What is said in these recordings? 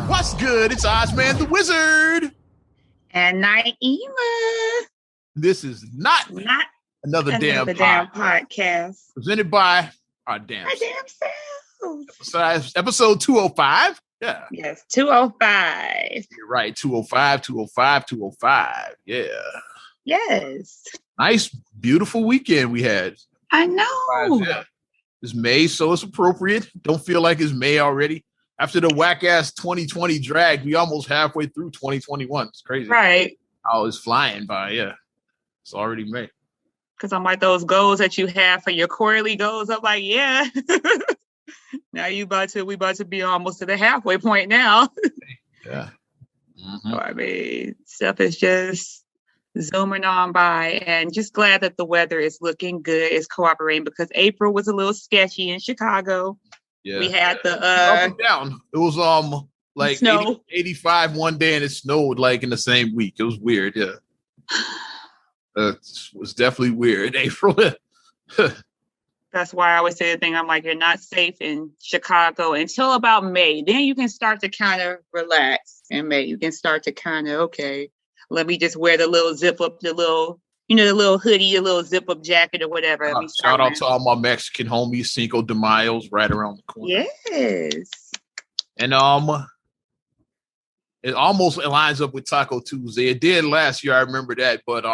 What's good? It's Ozman the Wizard. And Naima. This is not another damn podcast. Presented by our damn selves. Episode 205. Yeah. Yes, 205. You're right. 205, 205, 205. Yeah. Yes. Nice, beautiful weekend we had. I know. Yeah. It's May, so it's appropriate. Don't feel like it's May already. After the whack-ass 2020 drag, we almost halfway through 2021. It's crazy. Right. I was flying by, yeah. It's already May. Because I'm like, those goals that you have for your quarterly goals, I'm like, yeah. Now we about to be almost to the halfway point now. Yeah. Mm-hmm. So, I mean, stuff is just zooming on by, and just glad that the weather is looking good, it's cooperating, because April was a little sketchy in Chicago. Yeah. We had the up and down. It was like snow. 85 one day, and it snowed like in the same week. It was weird. Yeah. It was definitely weird. April. That's why I always say the thing. I'm like, you're not safe in Chicago until about May. Then you can start to kind of relax in May. You can start to kind of, okay, let me just wear the little zip up, the little hoodie, the little zip up jacket or whatever. Shout out to all my Mexican homies, Cinco de Mayo's right around the corner. Yes. And it almost lines up with Taco Tuesday. It did last year, I remember that, but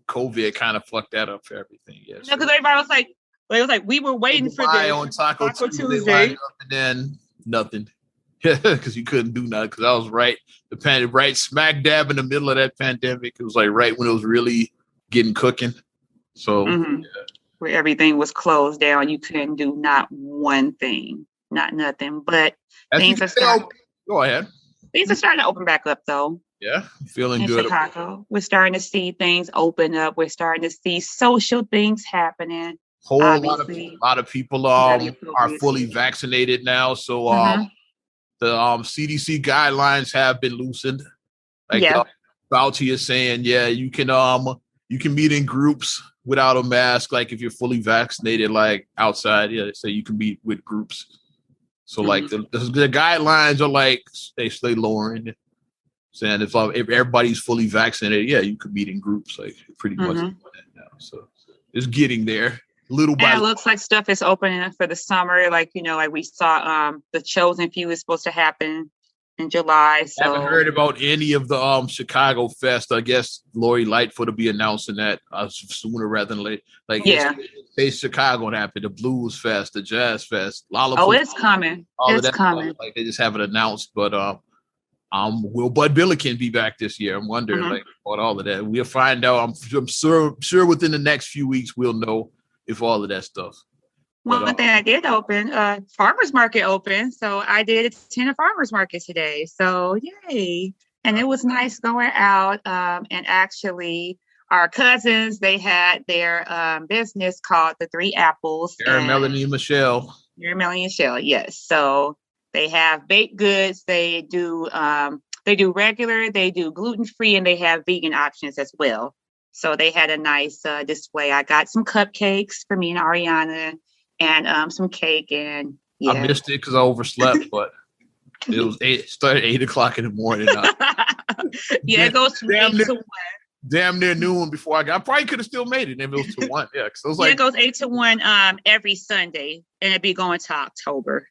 COVID kind of fucked that up for everything. Yes. No, because everybody was like, we were waiting for this on Taco Tuesday. And then nothing. Because you couldn't do nothing. Because I was right smack dab in the middle of that pandemic. It was like right when it was really getting cooking. So yeah. Where everything was closed down. You couldn't do not one thing. Not nothing. But things are starting. Go ahead. Things are starting to open back up though. Yeah, feeling in good. Chicago. We're starting to see things open up. We're starting to see social things happening. A lot of people are fully vaccinated now. So the CDC guidelines have been loosened. Like Fauci is saying, you can meet in groups without a mask. Like if you're fully vaccinated, like outside, so you can meet with groups. So like the guidelines are like they stay lowering. Saying if everybody's fully vaccinated, you could meet in groups, like pretty much now. So it's getting there. Little by little. It looks like stuff is opening up for the summer. Like, like we saw the Chosen Few is supposed to happen in July. So I haven't heard about any of the Chicago Fest. I guess Lori Lightfoot will be announcing that sooner rather than later. Like say Chicago and happen, the Blues Fest, the Jazz Fest, Lollapalooza. Oh, it's coming. It's coming. Like they just haven't announced, but will Bud Billiken be back this year? I'm wondering about all of that. We'll find out. I'm sure within the next few weeks we'll know if all of that stuff. One thing I did open, farmers market open. So I did attend a farmers market today. So yay. And it was nice going out. And actually our cousins, they had their business called the Three Apples. Melanie and Michelle. Yes. So they have baked goods. They do regular, they do gluten-free, and they have vegan options as well. So they had a nice display. I got some cupcakes for me and Ariana, and some cake. And I missed it because I overslept, but it started 8:00 in the morning. It goes from 8 to 1. Damn near noon before I probably could have still made it if it was to 1. Yeah, because it was like it goes 8 to 1 every Sunday, and it'd be going to October.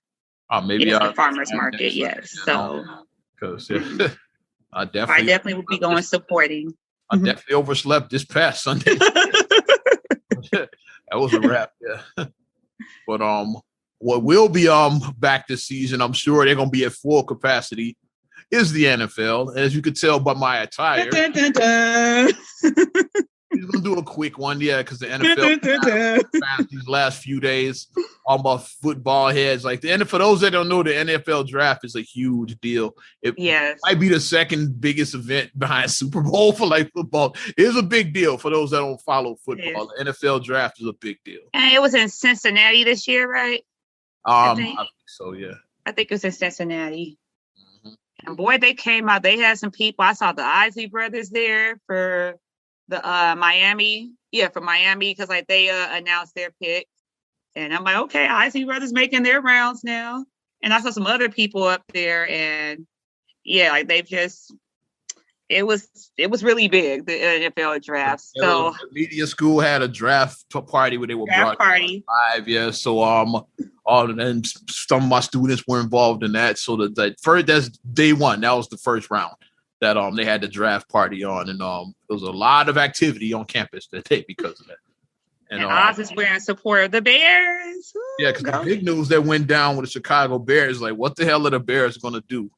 Maybe the farmers market, yes. So, because I definitely will be going supporting. I definitely overslept this past Sunday. That was a wrap, yeah. But what will be back this season, I'm sure they're gonna be at full capacity, is the NFL. As you could tell by my attire. He's gonna do a quick one, because the NFL these last few days, all my football heads. Like the NFL, for those that don't know, the NFL draft is a huge deal. It might be the second biggest event behind Super Bowl for like football. It is a big deal for those that don't follow football. The NFL draft is a big deal. And it was in Cincinnati this year, right? I think so, yeah. I think it was in Cincinnati. And boy, they came out. They had some people. I saw the Isley brothers there for the Miami. Yeah, for Miami, because like they announced their pick. And I'm like, okay, Isley brothers making their rounds now. And I saw some other people up there, and yeah, like they've just. It was really big, the NFL draft. So the media school had a draft party where they were draft party live. Yeah, so and some of my students were involved in that. So that's day one. That was the first round that they had the draft party on, and there was a lot of activity on campus that day because of that. And Oz is wearing support of the Bears. Ooh, yeah, because the big news that went down with the Chicago Bears, like, what the hell are the Bears going to do?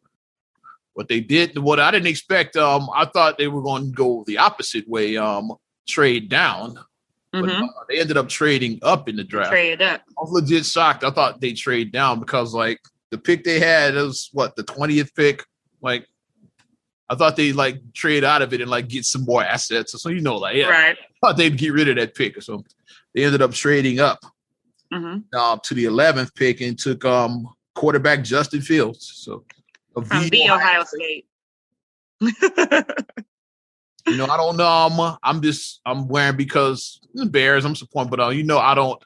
What they did, what I didn't expect, I thought they were going to go the opposite way, trade down. But they ended up trading up in the draft. Trade up. I was legit shocked. I thought they trade down because, like, the pick they had was, the 20th pick? Like, I thought they, like, trade out of it and, like, get some more assets. So, right. I thought they'd get rid of that pick or something. They ended up trading up to the 11th pick and took quarterback Justin Fields. So, from the Ohio State. I don't know. I'm wearing because the Bears. I'm supporting, but I don't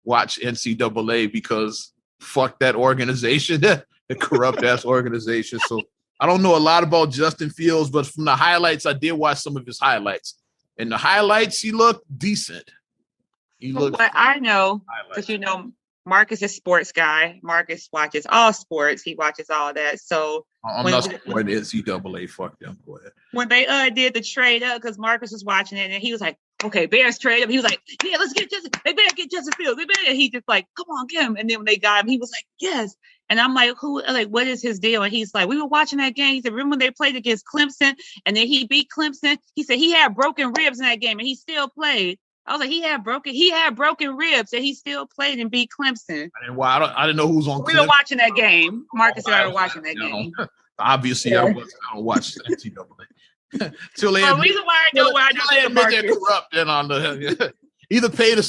watch NCAA because fuck that organization, the corrupt ass organization. So I don't know a lot about Justin Fields, but from the highlights, I did watch some of his highlights. And the highlights, he looked decent. What I know, because Marcus is a sports guy. Marcus watches all sports. He watches all that. So I'm not supporting NCAA. Fuck them. Go ahead. When they did the trade up, because Marcus was watching it, and he was like, "Okay, Bears trade up." He was like, "Yeah, let's get Justin. They better get Justin Fields. They better." He just like, "Come on, get him." And then when they got him, he was like, "Yes." And I'm like, "Who? Like, what is his deal?" And he's like, "We were watching that game." He said, "Remember when they played against Clemson, and then he beat Clemson?" He said he had broken ribs in that game, and he still played. I was like, he had broken ribs, and he still played and beat Clemson. I didn't know who was on. We were watching that game. Marcus started watching that game. Obviously, I don't watch NCAA. Till they admit they're corrupt and on the either pay the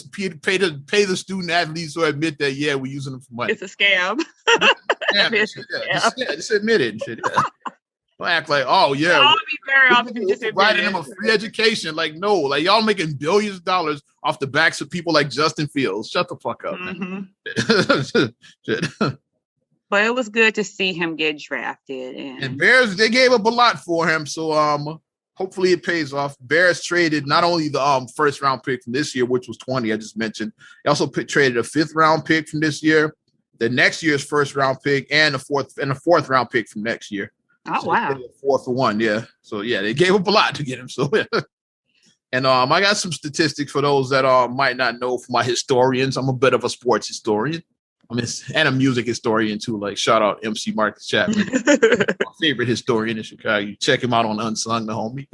student athletes or admit that we're using them for money. It's a scam. Just admit it. And shit. Don't act like, oh yeah, I'll be very often just providing them a free education. Like, no, like y'all making billions of dollars off the backs of people like Justin Fields. Shut the fuck up, man. But it was good to see him get drafted. And Bears, they gave up a lot for him, so hopefully it pays off. Bears traded not only the first round pick from this year, which was 20, I just mentioned. They also traded a 5th round pick from this year, the next year's first round pick, and a fourth round pick from next year. Oh, so wow. 4 for 1, yeah. So, yeah, they gave up a lot to get him. So, yeah. And I got some statistics for those that might not know. For my historians, I'm a bit of a sports historian. And a music historian, too. Like, shout out MC Marcus Chapman. My favorite historian in Chicago. You check him out on Unsung, the homie.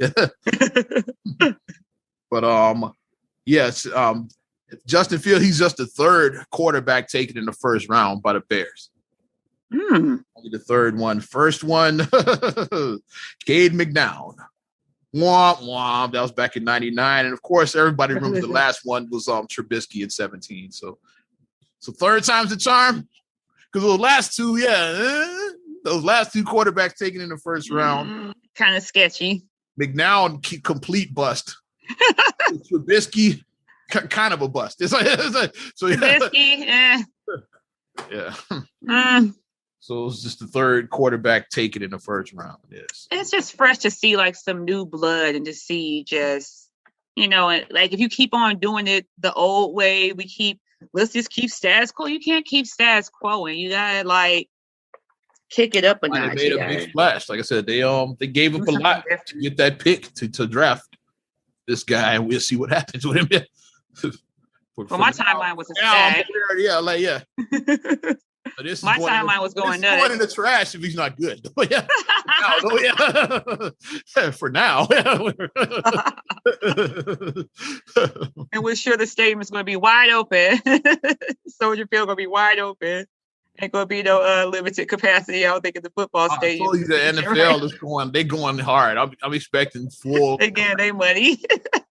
But, yes, Justin Fields, he's just the 3rd quarterback taken in the first round by the Bears. Only the 3rd one. First one, Cade McNown. Womp womp. That was back in 99. And of course, everybody remembers the last one was Trubisky in 17. So 3rd time's the charm. Because those last two quarterbacks taken in the first round. Kind of sketchy. McNown, complete bust. Trubisky, kind of a bust. It's like so. Trubisky, yeah. So it was just the 3rd quarterback taken in the first round. Yes. It's just fresh to see like some new blood and to see just, like if you keep on doing it the old way, let's just keep status quo. You can't keep status quo and you gotta like kick it up a notch. They made a big splash. Like I said, they gave up a lot to get that pick to draft this guy, and we'll see what happens with him. Well, my timeline was a stag. My timeline was going nuts. Going in the trash if he's not good. For now. And we're sure the stadium's going to be wide open. Soldier Field going to be wide open. Ain't going to be no limited capacity, I don't think, at the football stadium. I told you the NFL is going hard. I'm expecting full. Again, they money.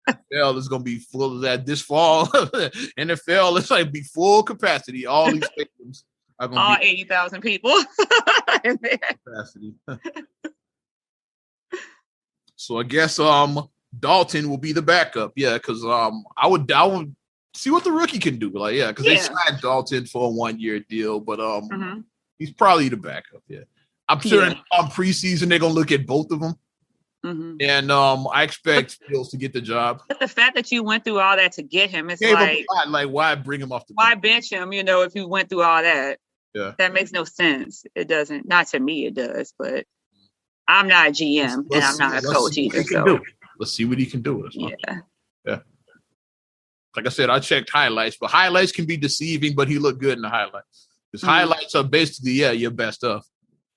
NFL is going to be full of that this fall. NFL is like be full capacity. All these stadiums. All 80,000 people in there. Capacity. So I guess Dalton will be the backup. Yeah, because I would see what the rookie can do. Like, because they signed Dalton for a 1-year deal, but he's probably the backup. Yeah, I'm sure in preseason they're gonna look at both of them. Mm-hmm. And I expect Fields to get the job. But the fact that you went through all that to get him, it's like why bring him off the bench? Why bench him? If you went through all that, that makes no sense. It doesn't. Not to me, it does. But I'm not a GM and I'm not a coach either. So let's see what he can do. Yeah. Like I said, I checked highlights, but highlights can be deceiving. But he looked good in the highlights. Because highlights are basically your best stuff.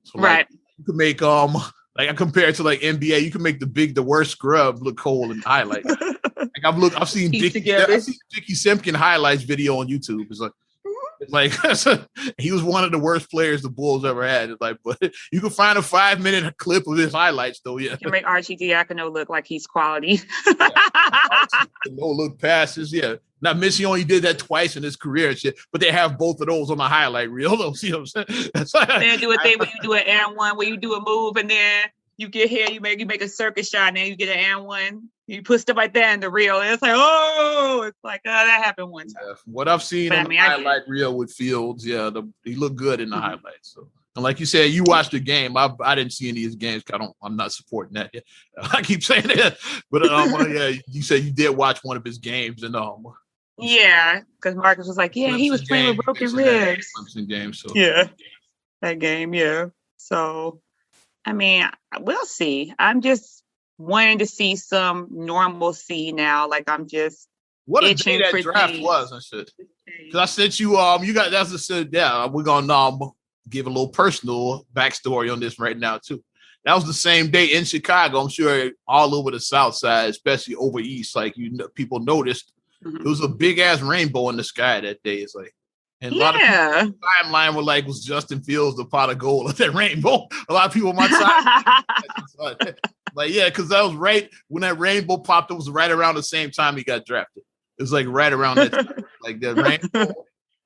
So, right. You can make like I compare it to like NBA, you can make the worst scrub look cold in highlights. Like I've seen Dickie Simpkin highlights video on YouTube. It's like he was one of the worst players the Bulls ever had. It's like, but you can find a 5-minute clip of his highlights though. Yeah, you can make Archie Diacono look like he's quality. No look passes. Yeah. Now Missy only did that twice in his career and shit, but they have both of those on the highlight reel. Don't see what I'm saying? They do a thing where you do an and one, where you do a move and then you get here, you make a circus shot, and then you get an and one. You put stuff like that in the reel. And it's like, that happened one time. Yeah, what I've seen on the highlight reel with Fields, he looked good in the highlights. So, and like you said, you watched the game. I didn't see any of his games. I'm not supporting that. I keep saying that, but you said you did watch one of his games, and yeah, because Marcus was like, he was playing with broken ribs. Clemson game, so that game, So, I mean, we'll see. I'm just wanting to see some normalcy now. Like I'm just what a day that draft was and shit. Because I sent you, we're gonna give a little personal backstory on this right now too. That was the same day in Chicago. I'm sure all over the South Side, especially over East, like people noticed. It was a big ass rainbow in the sky that day. It's like, and a lot of people timeline were like, was Justin Fields the pot of gold of that rainbow? A lot of people on my side, because that was right when that rainbow popped. It was right around the same time he got drafted. It was like right around that time, like the rainbow.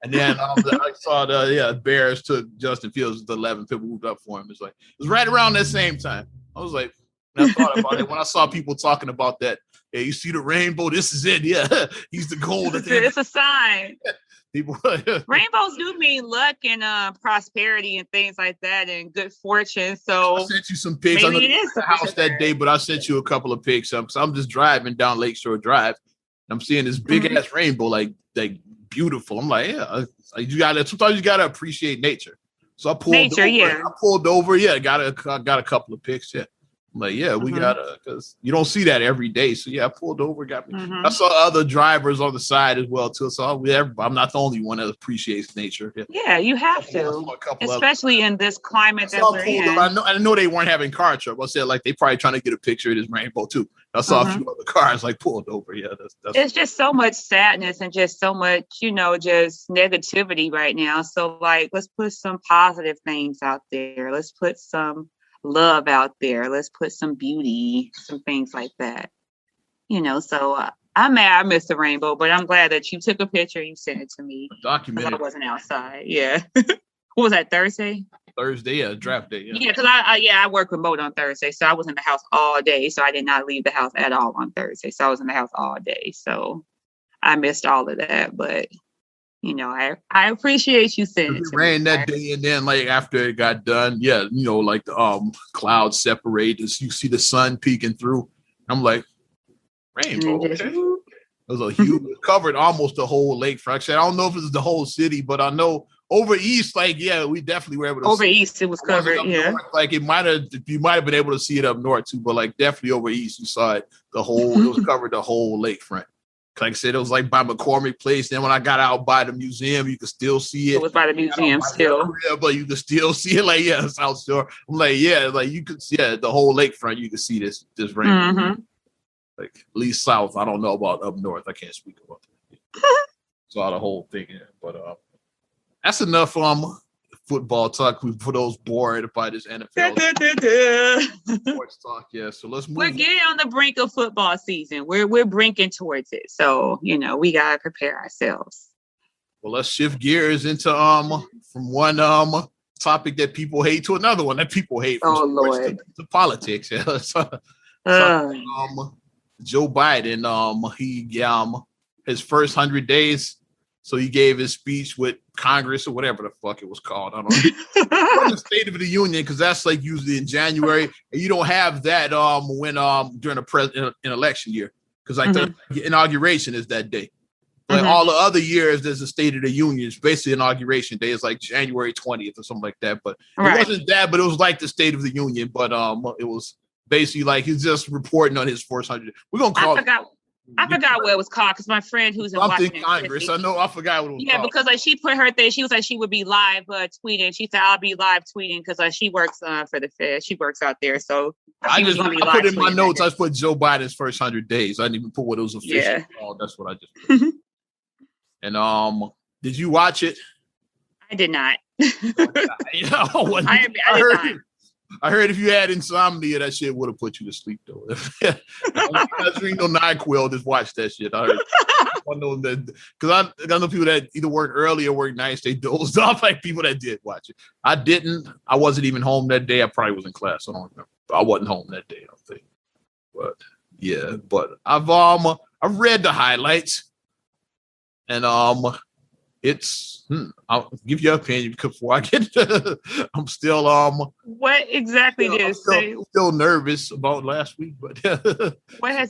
And then I saw the Bears took Justin Fields the 11. People moved up for him. It was right around that same time. I was like, and I thought about it when I saw people talking about that. Yeah, you see the rainbow. This is it. Yeah, he's the gold. It's a sign. People, rainbows do mean luck and prosperity and things like that, and good fortune. So I sent you some pics. I know the house that day, but I sent you a couple of pics. So I'm just driving down Lakeshore Drive, and I'm seeing this big ass rainbow, like beautiful. I'm like, sometimes you gotta appreciate nature. So I pulled over. Got a couple of pics. Yeah. I'm like, we gotta, because you don't see that every day. So I pulled over, got me. I saw other drivers on the side as well too. So I'm not the only one that appreciates nature. Yeah, you have to, especially in this climate that we're in. I know they weren't having car trouble. I said like they probably trying to get a picture of this rainbow too. I saw a few other cars like pulled over. Yeah, it's just so much sadness and just so much, just negativity right now. So like, let's put some positive things out there. Let's put some love out there. Let's put some beauty, some things like that. So I'm mad I missed the rainbow, but I'm glad that you took a picture. You sent it to me. Documented. I wasn't outside. Yeah. What was that, Thursday? Thursday, draft day. Yeah, because I work remote on Thursday, so I was in the house all day. So I did not leave the house at all on Thursday. So I was in the house all day. So I missed all of that, but I appreciate you saying it. It rained that day, and then like after it got done, like the clouds separate, you see the sun peeking through. I'm like, rainbow. Okay. It was a huge, covered almost the whole lakefront. I don't know if it was the whole city, but I know over East, we definitely were able to. Over East, it was covered. Yeah, north, like you might have been able to see it up north too, but like definitely over East, you saw it. It was covered the whole lakefront. Like I said, it was like by McCormick Place. Then when I got out by the museum, you could still see it. It was by the museum still. But you could still see it, South Shore. I'm like, you could see the whole lakefront. You could see this rain. Like at least south. I don't know about up north. I can't speak about that. Saw the whole thing. But that's enough football talk for those bored by this NFL sports talk. Yeah, so let's move. We're getting on the brink of football season. We're brinking towards it. So we gotta prepare ourselves. Well, let's shift gears into from one topic that people hate to another one that people hate. From Lord, to politics. Yeah. Joe Biden, he his first 100 days So he gave his speech with Congress or whatever the fuck it was called. I don't know. It wasn't the State of the Union because that's like usually in January, and you don't have that when during an election year because like the inauguration is that day. Like all the other years, there's a State of the Union. It's basically inauguration day. It's like January 20th or something like that. But it wasn't that, but it was like the State of the Union. But it was basically like he's just reporting on his first 100. We're gonna call I forgot what it was called because my friend who's in Washington Congress. I know I forgot what it was called. Because like she put her thing. She was like she would be live tweeting. She said I'll be live tweeting because she works for the Fed. She works out there. So I put in my notes. I just put Joe Biden's first 100 days. I didn't even put what it was official. Yeah. That's what I just put. And did you watch it? I did not. I heard if you had insomnia, that shit would have put you to sleep though. I drink no NyQuil, just watch that shit. I heard. I know that because I know people that either work early or work nights. They dozed off like people that did watch it. I didn't. I wasn't even home that day. I probably was in class. I don't remember. I wasn't home that day. I don't think. But yeah. But I've read the highlights, and it's I'll give you an opinion before I get to, I'm still what exactly did it say? Still nervous about last week, but what has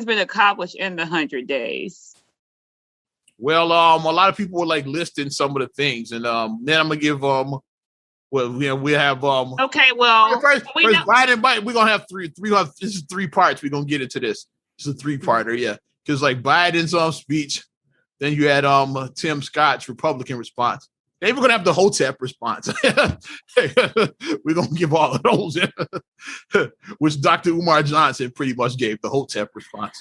been accomplished in the 100 days? Well, a lot of people were like listing some of the things, and then I'm gonna give we have okay, well first Biden, we're gonna have three this is 3 parts. We're gonna get into this. It's a 3-parter, yeah. Because like Biden's speech. Then you had Tim Scott's Republican response. They were going to have the HOTEP response. We're going to give all of those, which Dr. Umar Johnson pretty much gave the HOTEP response.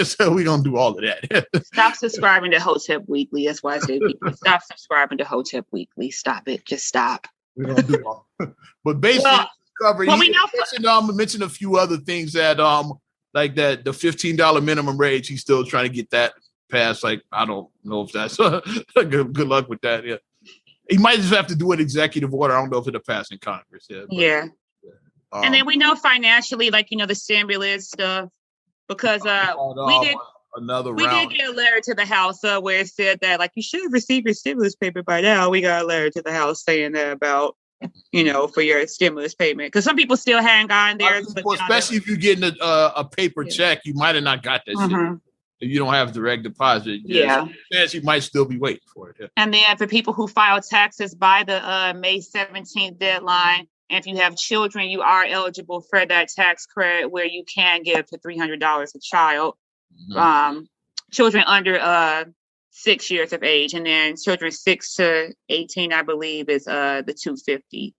So we're going to do all of that. Stop subscribing to HOTEP Weekly. That's why I say people stop subscribing to HOTEP Weekly. Stop it. Just stop. We're going to do all. But basically, mentioned a few other things that like that the $15 minimum wage, he's still trying to get that passed. Like, I don't know if that's good luck with that. Yeah. He might just have to do an executive order. I don't know if it'll pass in Congress. Yeah. And then we know financially, like, the stimulus stuff, because we did get a letter to the House where it said that, like, you should have received your stimulus payment by now. We got a letter to the House saying that about, for your stimulus payment. Because some people still hang on there. Especially if you're getting a paper check, you might have not got that shit. If you don't have direct deposit, chance you might still be waiting for it. Yeah. And then for people who file taxes by the May 17th deadline, and if you have children, you are eligible for that tax credit where you can give up to $300 a child. Children under 6 years of age, and then children 6 to 18, I believe, is the $250.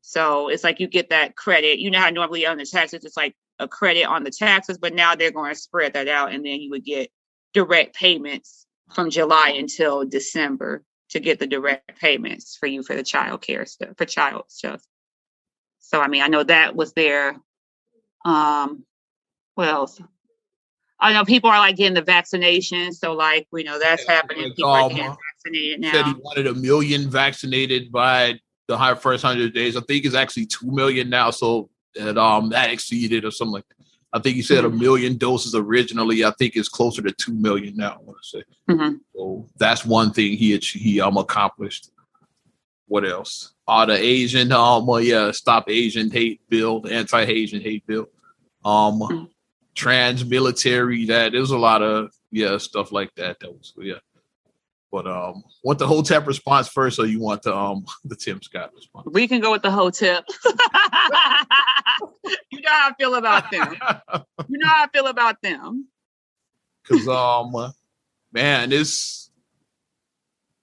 So it's like you get that credit. You know how normally on the taxes, it's like a credit on the taxes, but now they're going to spread that out, and then you would get direct payments from July until December to get the direct payments for you for the child care stuff, for child stuff. So, I mean, I know that was there. What else? I know people are like getting the vaccination, so like that's happening. People are getting vaccinated now. Said he wanted 1 million vaccinated by the first 100 days. I think it's actually 2 million now. So that exceeded or something like that. I think he said 1 million doses originally. I think it's closer to 2 million now, I want to say. So that's one thing he accomplished. What else? The Asian, stop Asian hate bill, the anti-Asian hate bill. Trans military, that there's a lot of stuff like that. That was But want the HOTEP response first, or you want the Tim Scott response? We can go with the HOTEP. You know how I feel about them. Because man, this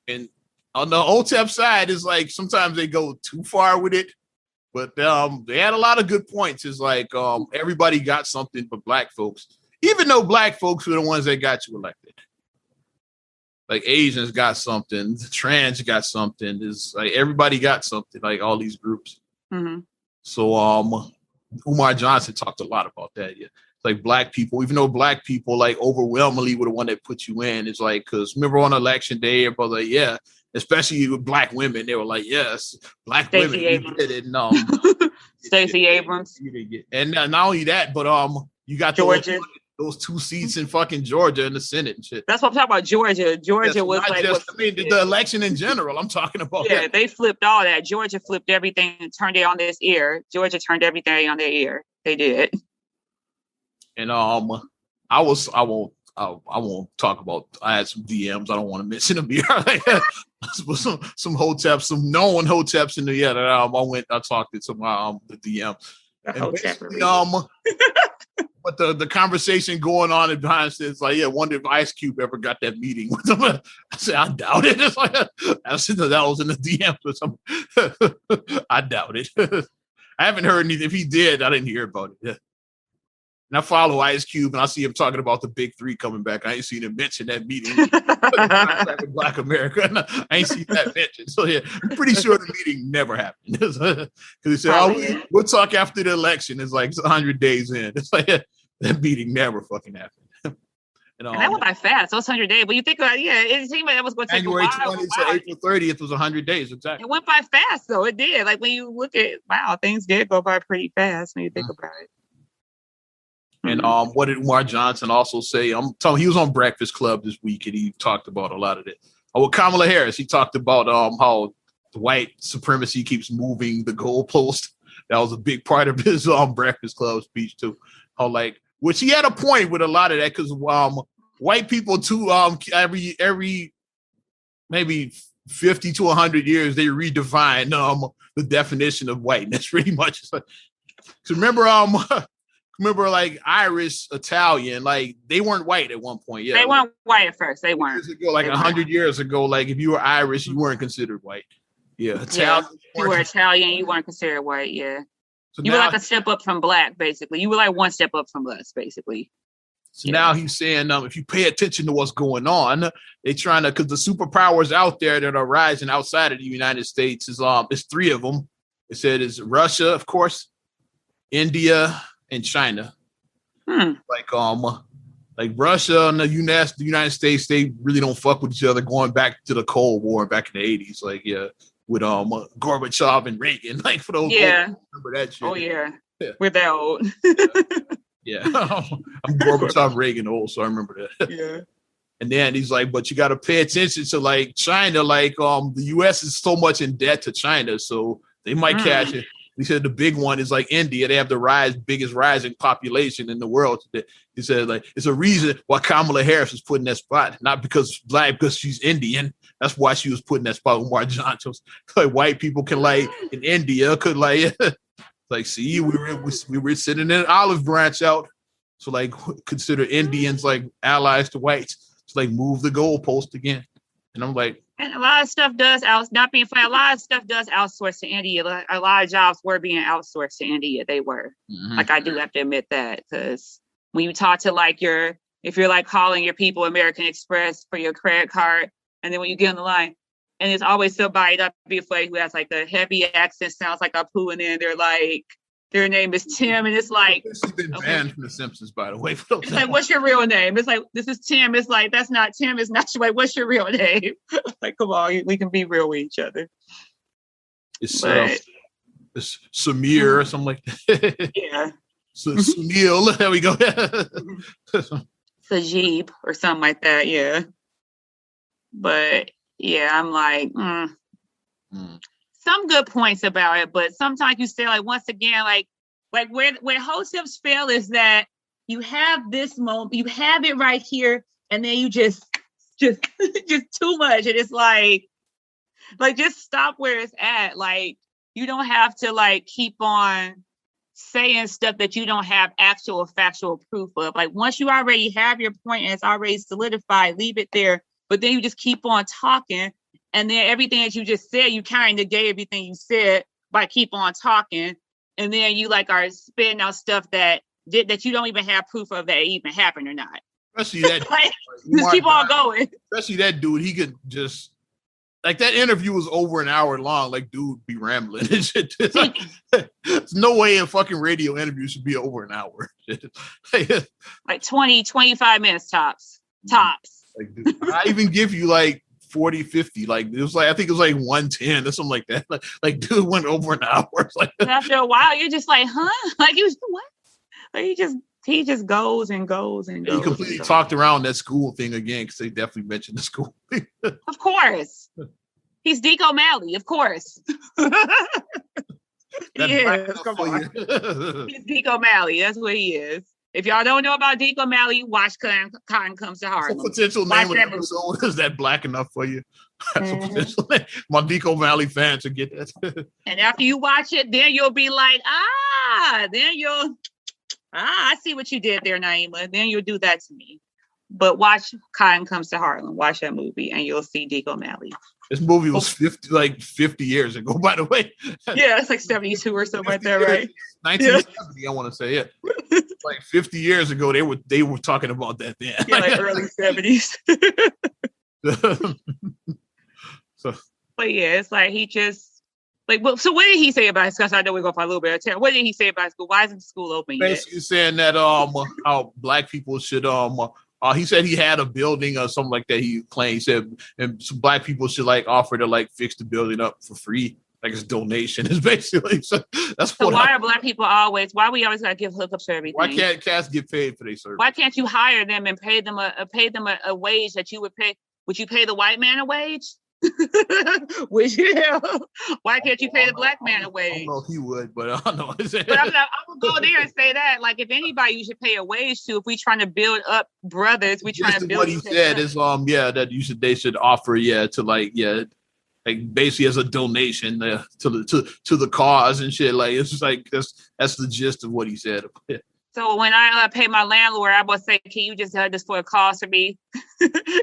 and on the HOTEP side is like sometimes they go too far with it, but they had a lot of good points. It's like everybody got something for Black folks, even though Black folks were the ones that got you elected. Like Asians got something, the trans got something. It's like everybody got something, like all these groups. So Umar Johnson talked a lot about that. Yeah, it's like Black people, even though Black people like overwhelmingly were the one that put you in. It's like, because remember on election day, everybody like, especially with Black women, they were like, yes, Black Stacey women. Did it. Stacey Abrams. And not only that, but you got Georgia. those 2 seats in fucking Georgia in the Senate and shit. That's what I'm talking about. Georgia was like, the election in general. I'm talking about. Yeah, they flipped all that. Georgia flipped everything and turned it on this ear. Georgia turned everything on their ear. They did. And I won't talk about. I had some DMs. I don't want to mention them here. some hoteps, some known hoteps in the that I talked to some the DM. But the conversation going on behind it's like, wonder if Ice Cube ever got that meeting with him. I said, I doubt it. It's like, I said that was in the DM or something. I doubt it. I haven't heard anything. If he did, I didn't hear about it. And I follow Ice Cube and I see him talking about the big 3 coming back. I ain't seen him mention that meeting with Black America. I ain't seen that mentioned. So I'm pretty sure the meeting never happened. Because he said, we'll talk after the election. It's like 100 days in. It's like that meeting never fucking happened. And that went by fast. Those 100 days. But you think about it seemed like that was going to take January 20th to April 30th was 100 days. Exactly. It went by fast though. It did. Like when you look at things did go by pretty fast when you think about it. And what did Umar Johnson also say? I'm telling you, he was on Breakfast Club this week and he talked about a lot of it. With Kamala Harris, he talked about how the white supremacy keeps moving the goalpost. That was a big part of his Breakfast Club speech too. How which he had a point with a lot of that because white people too every maybe 50 to 100 years they redefine the definition of whiteness pretty much. So remember like Irish, Italian, like they weren't white at one point. Yeah, they weren't white at first. They weren't. 100 years ago, like if you were Irish, you weren't considered white. Yeah, Italian. You were Italian, you weren't considered white. Yeah, so you were like a step up from black, basically. You were like one step up from us, basically. So now he's saying, if you pay attention to what's going on, they're trying to, because the superpowers out there that are rising outside of the United States is 3 of them. It said it's Russia, of course, India, and China. Like Russia and the United States, they really don't fuck with each other going back to the Cold War back in the 80s. Like, with Gorbachev and Reagan. Like for those remember that shit. Oh yeah. We're that old. Yeah. I'm Gorbachev Reagan old, so I remember that. Yeah. And then he's like, but you got to pay attention to like China, like the US is so much in debt to China, so they might catch it. He said the big one is like India. They have the biggest rising population in the world. He said like it's a reason why Kamala Harris is put in that spot, not because black, because she's Indian. That's why she was put in that spot with Umar Johnson. Like white people can like in India could like like see we were sitting in an olive branch out. So like consider Indians like allies to whites to like move the goalpost again. And I'm like, and a lot of stuff does not being funny. A lot of stuff does outsource to India. A lot of jobs were being outsourced to India. They were. Like I do have to admit that because when you talk to like if you're like calling your people American Express for your credit card, and then when you get on the line, and there's always somebody that be afraid who has like the heavy accent, sounds like I'm pulling in. They're like, their name is Tim, and it's like she's been banned from The Simpsons, by the way. It's like, what's your real name? It's like, this is Tim. It's like, that's not Tim. It's not your. Like, what's your real name? Like, come on, we can be real with each other. It's Samir or something like that. Yeah. So Sunil, there we go. Sajib or something like that. Yeah. But yeah, I'm like, some good points about it, but sometimes you say like once again, like where hoteps fail is that you have this moment, you have it right here, and then you just too much, and it's like just stop where it's at. Like you don't have to like keep on saying stuff that you don't have actual factual proof of. Like once you already have your point and it's already solidified, leave it there. But then you just keep on talking. And then everything that you just said, you kind of negate everything you said by keep on talking. And then you like are spitting out stuff that you don't even have proof of that even happened or not. Especially that. Just keep on going. Especially that dude, he could just, like that interview was over an hour long. Like dude be rambling. It's like, there's no way a fucking radio interview should be over an hour. Like 20, 25 minutes tops. Tops. Like dude, I even give you like 40, 50, like it was like I think it was like 110 or something like that. Like dude went over an hour. Like after a while, you're just like, huh? Like you what? Like you just He just goes and goes and goes. He completely talked around that school thing again because they definitely mentioned the school thing. Of course. He's Deke O'Malley, of course. Yes, come on. He's Deke O'Malley. That's what he is. If y'all don't know about Deke O'Malley, watch Cotton Comes to Harlem. So potential name of the episode, is that black enough for you? That's a potential name. My Deke O'Malley fans will get that. And after you watch it, then you'll be like, I see what you did there, Naima. Then you'll do that to me. But watch Cotton Comes to Harlem. Watch that movie, and you'll see Deke O'Malley. This movie was 50 years ago, by the way. Yeah, it's like 72 or something like that, right? 1970, I want to say it. Like 50 years ago, they were talking about that then. Yeah, like early 70s. But yeah, it's like he just so what did he say about his school? I know we're going for a little bit of time. What did he say about school? Why isn't the school open yet? Basically saying that how black people should he said he had a building or something like that. He claimed, he said, and some black people should like offer to like fix the building up for free, like it's donation. Is basically so. That's so why are black people why we always gotta give hookups for everything? Why can't cats get paid for their service? Why can't you hire them and pay them a wage that you would pay? Would you pay the white man a wage? Would you? Why can't you pay the black man a wage? I don't know if he would, but I don't know. But I would go there and say that, like, if anybody you should pay a wage to, if we trying to build up brothers, we trying to build. What he said is that they should offer like basically as a donation to the cause and shit. Like it's just like that's the gist of what he said. So when I pay my landlord, I would say, can you just have this for a cost for me?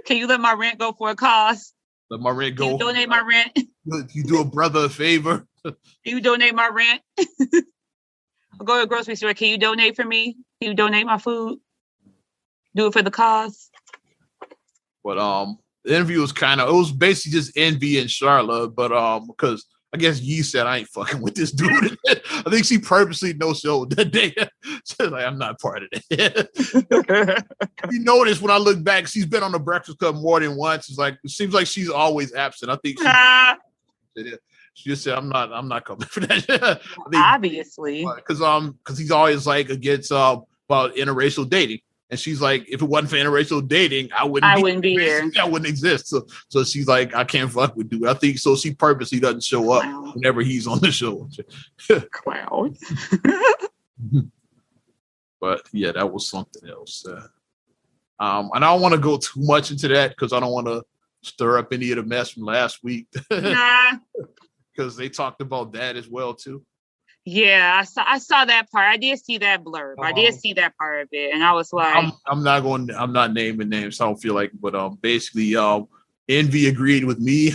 Can you let my rent go for a cost? Let my rent go. Can you donate my rent? You do a brother a favor. Can you donate my rent? I'll go to the grocery store. Can you donate for me? Can you donate my food? Do it for the cause. But the interview was it was basically just Envy and Charlotte, but because I guess Yee said I ain't fucking with this dude. I think she purposely no-showed that day. She's like, I'm not part of it. You notice when I look back, she's been on the Breakfast Club more than once. It seems like she's always absent. I think she just said, I'm not coming for that. Obviously. Because he's always like against about interracial dating. And she's like, if it wasn't for interracial dating, I wouldn't be here. I wouldn't exist. So she's like, I can't fuck with dude. I think so. She purposely doesn't show up whenever he's on the show. Cloud. But yeah, that was something else. And I don't want to go too much into that because I don't want to stir up any of the mess from last week. Nah. Because they talked about that as well too. Yeah, I saw that part. I did see that blurb. I did see that part of it, and I was like, I'm not naming names. So I don't feel like, but basically, Envy agreed with me,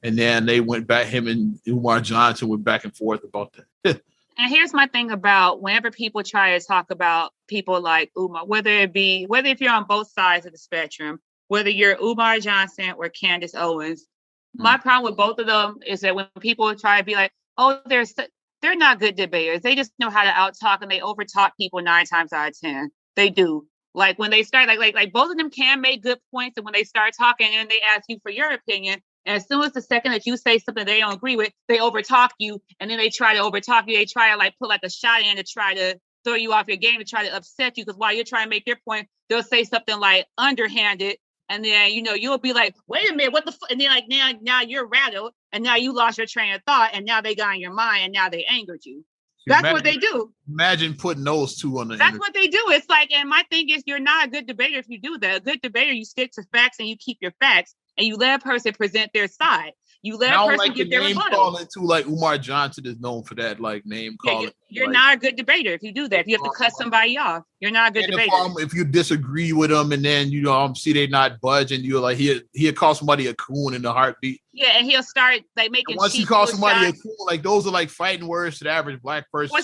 and then they went back. Him and Umar Johnson went back and forth about that. And here's my thing about whenever people try to talk about people like Umar, whether if you're on both sides of the spectrum, whether you're Umar Johnson or Candace Owens, my problem with both of them is that when people try to be like, oh, they're not good debaters. They just know how to out-talk and they over-talk people 9 times out of 10. They do. Like when they start, like both of them can make good points. And when they start talking and they ask you for your opinion, and as soon as the second that you say something they don't agree with, they over-talk you. And then they try to over-talk you. They try to like put like a shot in to try to throw you off your game, to try to upset you. Because while you're trying to make your point, they'll say something like underhanded. And then, you'll be like, wait a minute, what the fuck? And then like, now you're rattled and now you lost your train of thought and now they got in your mind and now they angered you. That's what they do. Imagine putting those two on the That's what they do. It's like, and my thing is, you're not a good debater if you do that. A good debater, you stick to facts and you keep your facts and you let a person present their side. You let a person get their rebuttal. Too, like Umar Johnson is known for that, like name calling. You're not a good debater if you do that. If you have to cut somebody off, you're not a good debater. If you disagree with them and then see they not budging, you're like he'll call somebody a coon in a heartbeat. Yeah, and he'll start like making. And once you call somebody a coon, like those are like fighting words to the average black person.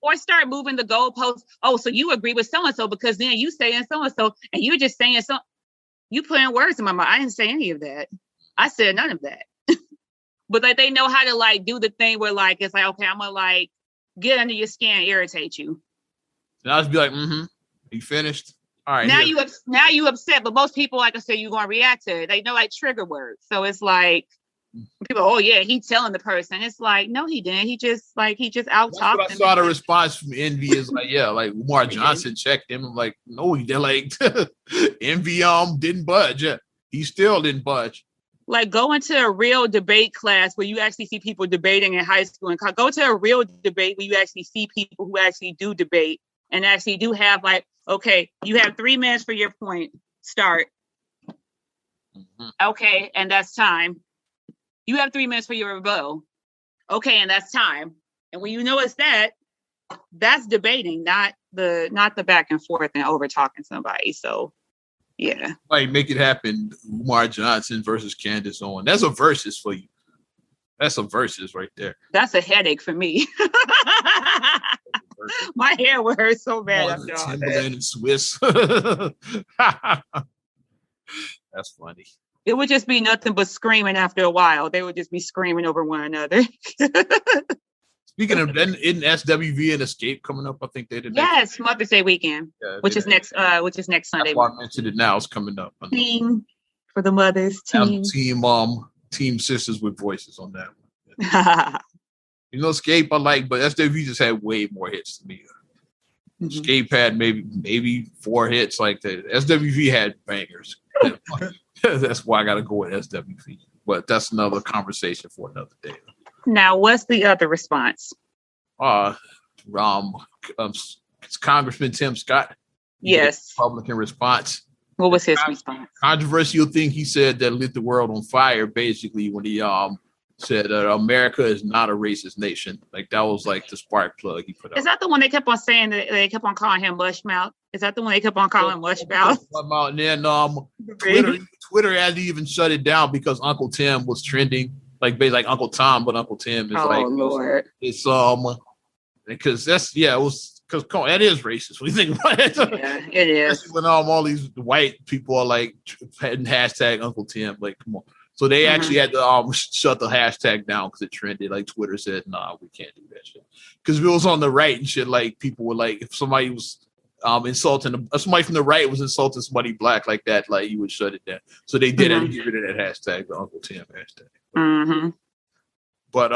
Or start moving the goalposts. Oh, so you agree with so and so because then you saying so and so, and you're just saying so. You putting words in my mouth. I didn't say any of that. I said none of that. But like they know how to like do the thing where like it's like, okay, I'm gonna like get under your skin and irritate you. And I'll just be like, you finished? All right. Now you upset, but most people, like I said, you're gonna react to it. They know like trigger words. So it's like People, oh yeah, he telling the person. It's like, no, he didn't. He just out talked. I saw the response from Envy is like, yeah, like Umar Johnson checked him. I'm like, no, he did. Like Envy didn't budge. Yeah, he still didn't budge. Like go into a real debate class where you actually see people debating in high school, and go to a real debate where you actually see people who actually do debate and actually do have like, okay, you have 3 minutes for your point. Start. Mm-hmm. Okay, and that's time. You have 3 minutes for your rebuttal. Okay, and that's time. And when you know it's that's debating, not the back and forth and over talking somebody. So yeah. Like make it happen. Umar Johnson versus Candace Owens. That's a versus for you. That's a versus right there. That's a headache for me. My hair would hurt so bad after all Timberland and Swiss. That's funny. It would just be nothing but screaming after a while. They would just be screaming over one another. Speaking of, isn't SWV and Escape coming up? I think they did. Yes, Mother's Day weekend, which is next Sunday. That's why I mentioned it now. It's coming up. Team for the mothers. Team Sisters with Voices on that one. You know, Escape I like, but SWV just had way more hits than me. Mm-hmm. Escape had maybe 4 hits like that. SWV had bangers. That's why I got to go with SWV. But that's another conversation for another day. Now, what's the other response? It's Congressman Tim Scott. Yes. Republican response. What was his response? Controversial thing he said that lit the world on fire, basically, when he said that America is not a racist nation. Like, that was like the spark plug he put out. Is that the one they kept on saying that they kept on calling him Mushmouth? Is that the one they kept on calling Mushmouth? And then Twitter had to even shut it down because Uncle Tim was trending. Like basically like Uncle Tom, but Uncle Tim is Lord. It's because that is racist. What do you think about it? Yeah, it is. Especially when all these white people are like hashtag Uncle Tim, like come on. So they actually had to shut the hashtag down because it trended. Like Twitter said, nah, we can't do that shit. Because if it was on the right and shit, like people were like, if somebody was insulting somebody from the right was insulting somebody black like that, like you would shut it down. So they did have to get rid of that hashtag, the Uncle Tim hashtag. Mm-hmm. But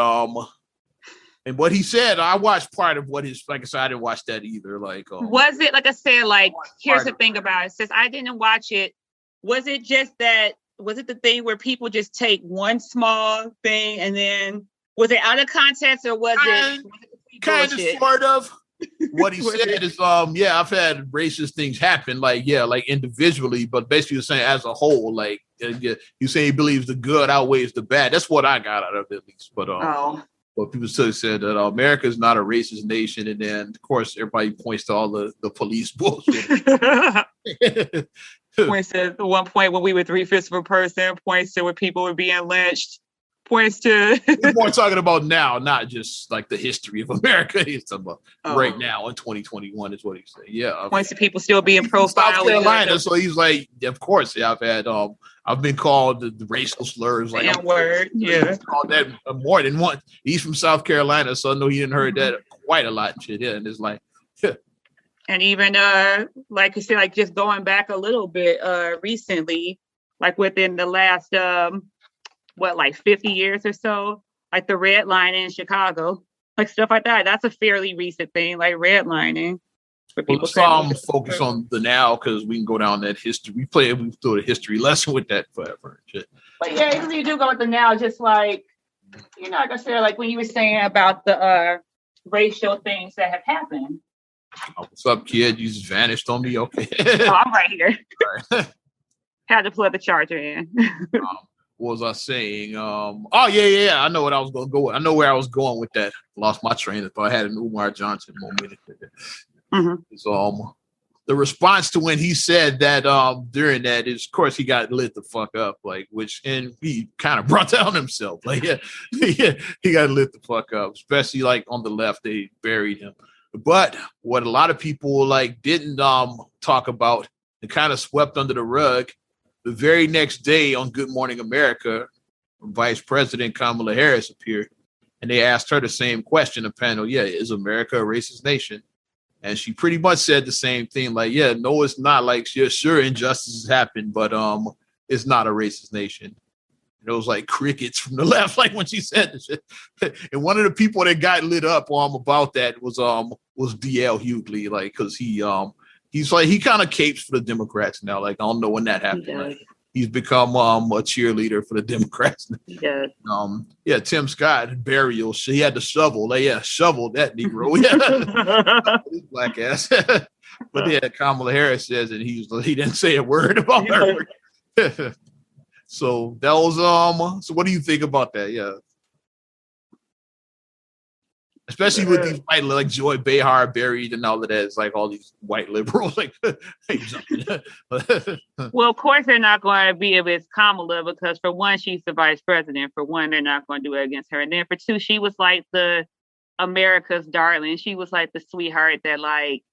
and what he said, I watched part of what his, like I said, I didn't watch that either. Like, was it, like I said, like here's the thing about it, since I didn't watch it, was it the thing where people just take one small thing and then was it out of context, or was it kind of sort of? What he said is, I've had racist things happen, like individually, but basically you're saying as a whole, like you say he believes the good outweighs the bad. That's what I got out of it, at least. But but people still said that America is not a racist nation, and then of course everybody points to all the police bullshit. Points to the one point when we were 3/5 of a person. Points to when people were being lynched. Points to we're more talking about now, not just like the history of America. He's talking about right now in 2021 is what he's saying. Yeah. Points to people still being profiled. South Carolina, so he's like, of course, I've had I've been called the racial slurs, like N-word. Yeah. Called that more than once. He's from South Carolina, so I know he didn't heard that quite a lot and shit. Yeah, and it's like and even like you said, like just going back a little bit recently, like within the last 50 years or so, like the redlining in Chicago, like stuff like that. That's a fairly recent thing, like redlining. Let's focus on the now because we can go down that history. We through a history lesson with that forever. Shit. But yeah, even you do go with the now, just like, like I said, like when you were saying about the racial things that have happened. What's up, kid? You just vanished on me. Okay. I'm right here. Right. Had to plug the charger in. What was I saying? Yeah. I know what I was going to go with. I know where I was going with that. Lost my train of thought. I had an Umar Johnson moment. So, the response to when he said that during that is, of course, he got lit the fuck up, like, and he kind of brought down himself. Like, he got lit the fuck up, especially like on the left, they buried him. But what a lot of people like didn't talk about and kind of swept under the rug, the very next day on Good Morning America, Vice President Kamala Harris appeared, and they asked her the same question. The panel, is America a racist nation? And she pretty much said the same thing, like, no, it's not. Like, sure, injustices happen, but it's not a racist nation. And it was like crickets from the left, like when she said this shit. And one of the people that got lit up about that was DL Hughley, like, because he's like, he kind of capes for the Democrats now. Like, I don't know when that happened. Like, he's become a cheerleader for the Democrats. Yeah. Yeah, Tim Scott burial. He had to shovel. Like, shovel that Negro. Yeah, black ass. But yeah, Kamala Harris says, and he didn't say a word about her. So that was So what do you think about that? Yeah. Especially with these white, like Joy Behar buried and all of that. It's like all these white liberals. Like, well, of course they're not going to be if it's Kamala, because for one, she's the vice president. For one, they're not going to do it against her. And then for two, she was like the America's darling. She was like the sweetheart that, like,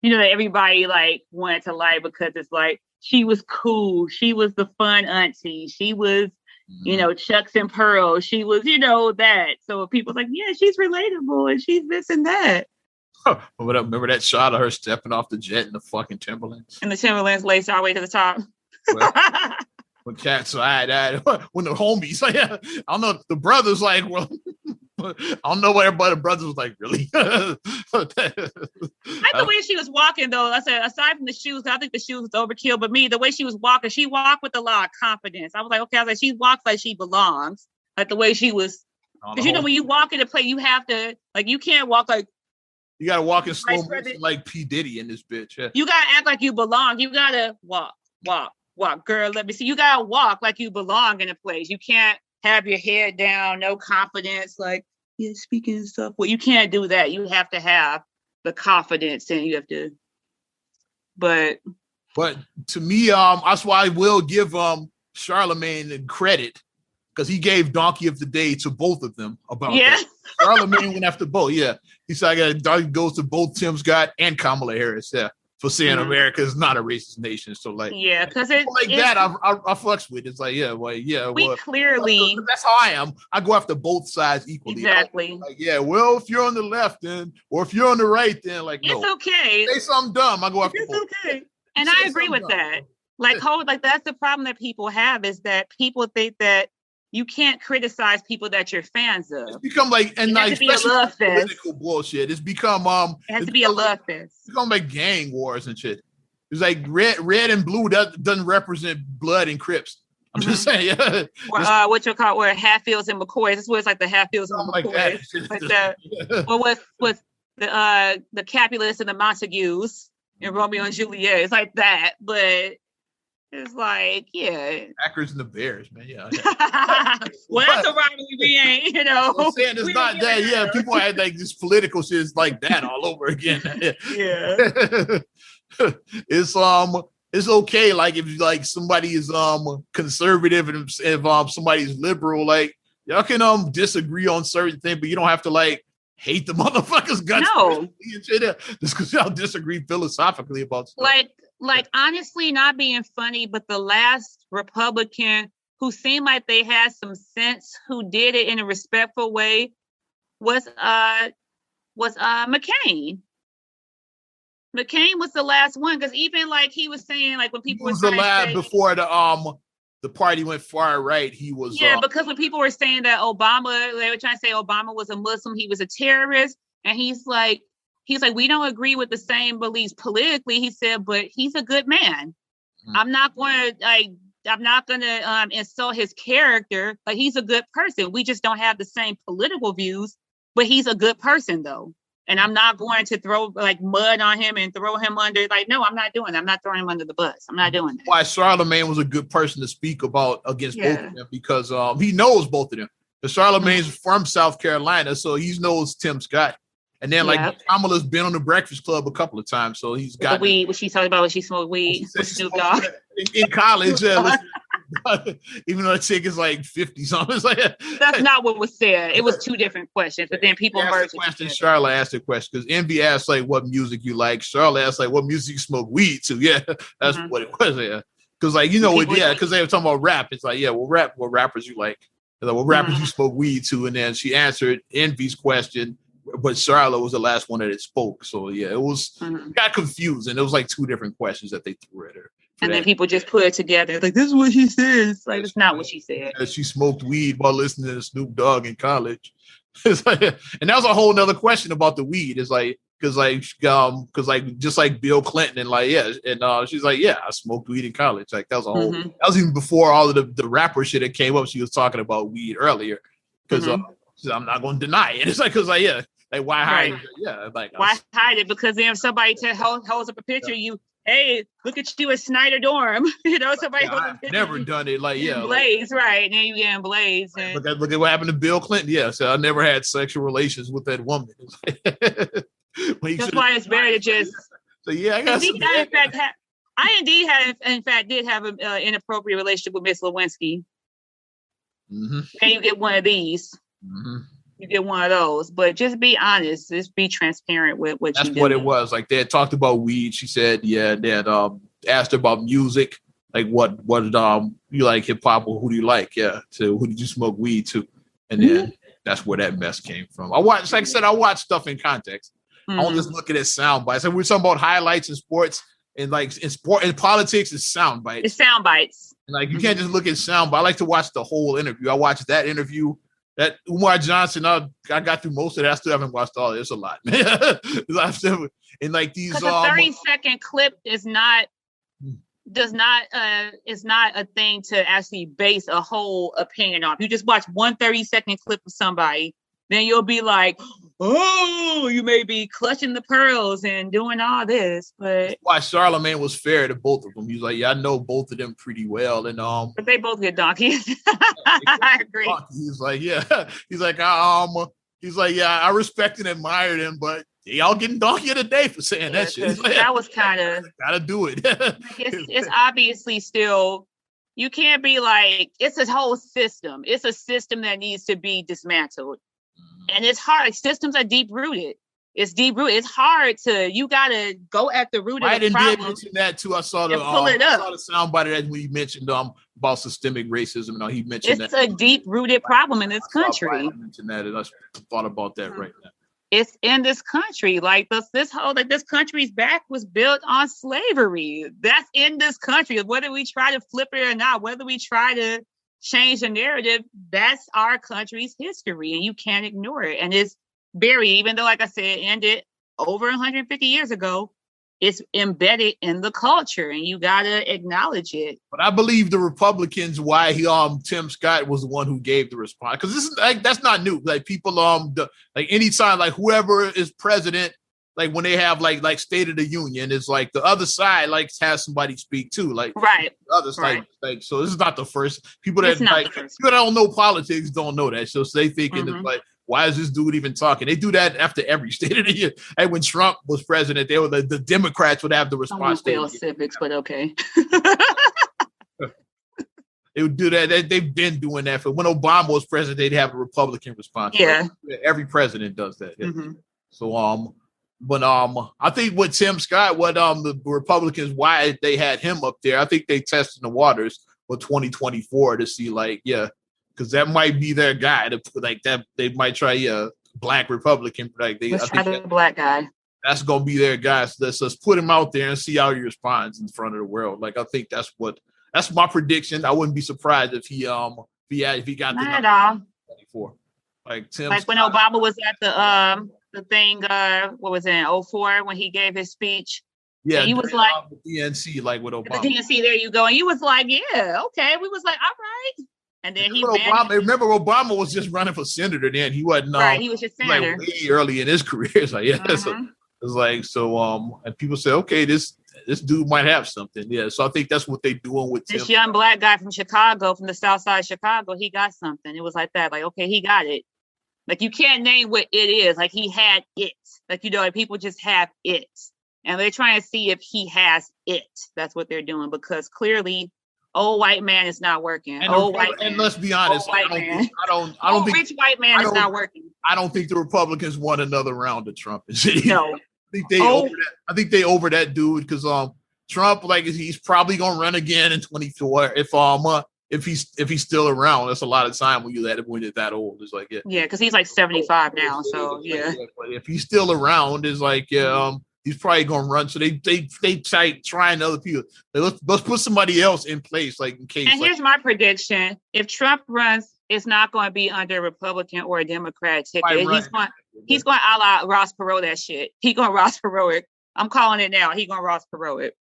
you know, that everybody like wanted to like, because it's like she was cool. She was the fun auntie. She was, you know, Chucks and Pearls. She was, you know, that. So people's like, yeah, she's relatable and she's this and that. Remember that shot of her stepping off the jet in the fucking Timberlands? And the Timberlands laced all the way to the top. When cats when the homies, like, I don't know, the brothers like, well, I don't know what everybody, the brothers was like, really? I like the way she was walking, though. I said, aside from the shoes, I think the shoes was overkill, but the way she was walking, she walked with a lot of confidence. I was like, okay, she walks like she belongs. Like the way she was, because you know, when you walk in a place, you have to, like, you can't walk like, you got to walk in slow motion like P. Diddy in this bitch. Yeah. You got to act like you belong. You got to walk. Girl, let me see. You got to walk like you belong in a place. You can't have your head down, no confidence, like, yeah, speaking and stuff. Well, you can't do that. You have to have the confidence, and you have to. But to me, that's why I will give Charlemagne credit, because he gave Donkey of the Day to both of them about that. Charlemagne went after both. Yeah, he said it goes to both Tim Scott and Kamala Harris. Yeah. For saying America is not a racist nation, so like, yeah, because it's like that I fucks with. It's like, we clearly, that's how I am. I go after both sides equally. Exactly. Like, well, if you're on the left, then, or if you're on the right, then, like, no, it's okay. Say something dumb, I go after both. It's okay, and I agree with that. Like, that's the problem that people have, is that people think that you can't criticize people that you're fans of. It's become like, and like, especially political bullshit. It's become it has to be a love fest. It's become like gang wars and shit. It's like red and blue doesn't represent blood and Crips. I'm just saying. What you call where Hatfields and McCoys. This was like the Hatfields and McCoys. Like with the Capulets and the Montagues and Romeo and Juliet. It's like that, but. It's like, yeah. Packers and the Bears, man. Yeah. Well, that's a rivalry we ain't, you know. I'm saying it's not that. Yeah, people had like this political shit like that all over again. Yeah. It's okay. Like, if like somebody is conservative and if somebody's liberal, like, y'all can disagree on certain things, but you don't have to like hate the motherfuckers guts. No. Just because y'all disagree philosophically about stuff. Like, honestly, not being funny, but the last Republican who seemed like they had some sense, who did it in a respectful way, was McCain. McCain was the last one, because even like he was saying, like, when people were the last before the party went far right, he was because when people were saying that they were trying to say Obama was a Muslim, he was a terrorist, and he's like, we don't agree with the same beliefs politically. He said, but he's a good man. I'm not going to insult his character. Like, he's a good person. We just don't have the same political views, but he's a good person though. And I'm not going to throw like mud on him and throw him under. Like, no, I'm not doing that. I'm not throwing him under the bus. I'm not doing that. Why Charlemagne was a good person to speak against both of them, because he knows both of them. Because Charlemagne's from South Carolina, so he knows Tim Scott. And then, like, Kamala's been on the Breakfast Club a couple of times, so he's got the weed. What she talking about when she smoked weed with Snoop Dogg in college. Even though the chick is like 50 something, like, that's not what was said. It was two different questions, but then people merged. Charlotte asked the question because Envy asked like what music you like. Charlotte asked like what music you smoke weed to. Yeah, that's what it was. Yeah, because like because they were talking about rap. It's like what rappers you like? Like, what rappers you smoke weed to? And then she answered Envy's question. But Charlotte was the last one that spoke. So, yeah, it was got confused. And it was like two different questions that they threw at her And then people just put it together. It's like, this is what she said. It's like, it's not what she said. She smoked weed while listening to Snoop Dogg in college. It's like, and that was a whole nother question about the weed. It's like, because just like Bill Clinton and like, yeah. And she's like, yeah, I smoked weed in college. Like that was a whole, that was even before all of the rapper shit that came up. She was talking about weed earlier. Because I'm not going to deny it. It's like, because like, yeah. Like, why hide it? Yeah, like why hide it? Because then if somebody holds up a picture, hey, look at you at Snyder Dorm. Somebody holds up a picture. Never done it. Like, yeah, Blaze, right? And then you getting Blaze. And look at what happened to Bill Clinton. Yeah, so I never had sexual relations with that woman. That's why it's better to just. So yeah, I got. I indeed did have an inappropriate relationship with Miss Lewinsky. And you get one of these. You get one of those, but just be honest. Just be transparent with what you do. That's what it was. Like they had talked about weed. She said, yeah, they had asked her about music. Like what you like hip hop or who do you like? Yeah. So who did you smoke weed to? And then that's where that mess came from. I watch stuff in context. I don't just look at it sound bites. Like we're talking about highlights in sports and like in sport and politics, it's sound bites. It's sound bites. And like you can't just look at sound, but I like to watch the whole interview. I watched that interview. That Umar Johnson, I got through most of that. I still haven't watched all of it. It's a lot, man. And like these, because a 30-second clip is not a thing to actually base a whole opinion on. If you just watch one 30-second clip of somebody, then you'll be like, oh, you may be clutching the pearls and doing all this, but that's why Charlamagne was fair to both of them. He's like, yeah, I know both of them pretty well, and but they both get donkeys. I agree. He's like, yeah, he's like, yeah, I respect and admire them, but y'all getting donkey of the day for saying that shit. Like, that was kind of gotta do it. It's obviously still. You can't be like, it's a whole system. It's a system that needs to be dismantled. And it's hard. Systems are deep rooted. It's deep rooted. It's hard you gotta go at the root of the problem. Did mention that too. I saw the soundbite of that when he mentioned about systemic racism. And he mentioned it's a deep rooted problem in this country. I mentioned that, and I thought about that right now. It's in this country. Like this country's back was built on slavery. That's in this country. Whether we try to flip it or not, whether we try to change the narrative, that's our country's history, and you can't ignore it. And it's buried, even though, like I said, it ended over 150 years ago. It's embedded in the culture, and you gotta acknowledge it. But I believe the Republicans, why Tim Scott was the one who gave the response, because this is like that's not new. Like people, like anytime, like whoever is president, like when they have like State of the Union, it's like the other side like has somebody speak too, like right. The other side, like so. This is not the first people that people that don't know politics don't know that. So they thinking it's like, why is this dude even talking? They do that after every State of the Union. And when Trump was president, they were the Democrats would have the response. Fail civics, but okay. They would do that. They've been doing that for when Obama was president. They'd have a Republican response. Yeah, every president does that. Yeah. So but I think with Tim Scott, what the Republicans, why they had him up there, I think they tested the waters for 2024 to see because that might be their guy to like that. They might try a black Republican, like let's try the black guy. That's gonna be their guy. So let's put him out there and see how he responds in front of the world. Like I think that's my prediction. I wouldn't be surprised if he got not at all. 24. Like Tim, like when Obama was at the thing, what was it, in 2004 when he gave his speech? Yeah, he was like the DNC, like with Obama. The DNC, there you go. And he was like, yeah, okay. We was like, all right. And then remember Obama was just running for senator then. He wasn't right, he was just senator. Like way early in his career. It's like, yeah. So it's like and people say, okay, this dude might have something. Yeah. So I think that's what they're doing with this young black guy from Chicago, from the South Side of Chicago. He got something. It was like that. Like, okay, he got it. Like you can't name what it is. Like he had it. Like, like people just have it. And they're trying to see if he has it. That's what they're doing, because clearly old white man is not working. And let's be honest, I don't think rich white man is not working. I don't think the Republicans want another round of Trump. No. I think they over that dude, because Trump, like, he's probably gonna run again in 2024 if he's still around. That's a lot of time when you're that old. It's like because he's like 75 now. So yeah. But if he's still around, it's like he's he's probably gonna run. So they trying other people. Let's put somebody else in place, like in case. And here's my prediction: if Trump runs, it's not going to be under a Republican or a Democrat ticket. He's going to a la Ross Perot that shit. He's going to Ross Perot it. I'm calling it now. He's going to Ross Perot it.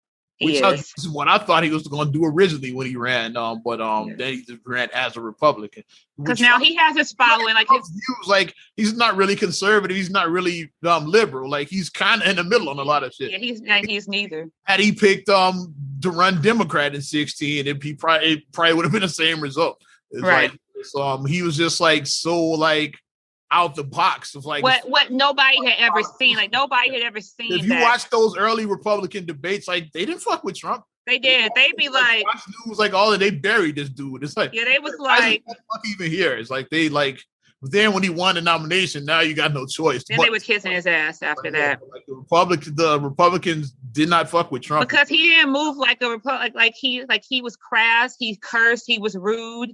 Which is what I thought he was going to do originally when he ran, but then he just ran as a Republican. Because now he has his following, like his views, like he's not really conservative, he's not really liberal, like he's kind of in the middle on a lot of shit. Yeah, he's neither. Had he picked to run Democrat in 2016, it probably would have been the same result. Right. Like, he was just like so like out the box of like what nobody had ever seen. Like nobody had ever seen. If you watch those early Republican debates, like they didn't fuck with Trump. They did. They'd be like Fox News, like all they buried this dude. It's like they was like fuck even here. It's like they like then when he won the nomination, now you got no choice. Then they were kissing his ass after that. Like the Republicans did not fuck with Trump because he didn't move like a Republican. Like he was crass. He cursed. He was rude.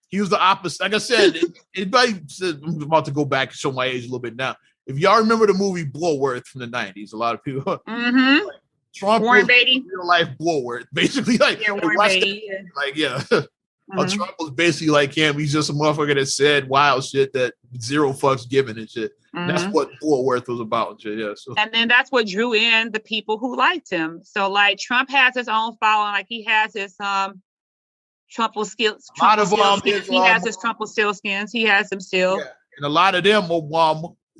He was the opposite. Like I said, I'm about to go back and show my age a little bit now. If y'all remember the movie Bulworth from the 90s, a lot of people. Mm-hmm. Like, Trump Warren Beatty. Real life Bulworth. Basically, like, Warren Beatty. Like, Trump was basically like him. He's just a motherfucker that said wild shit that zero fucks given and shit. Mm-hmm. That's what Bulworth was about and shit, yeah. So. And then that's what drew in the people who liked him. So, like, Trump has his own following. Like, he has his, Trumpelstiltskins. He has his Trumpelstiltskins. He has them still. Yeah. And a lot of them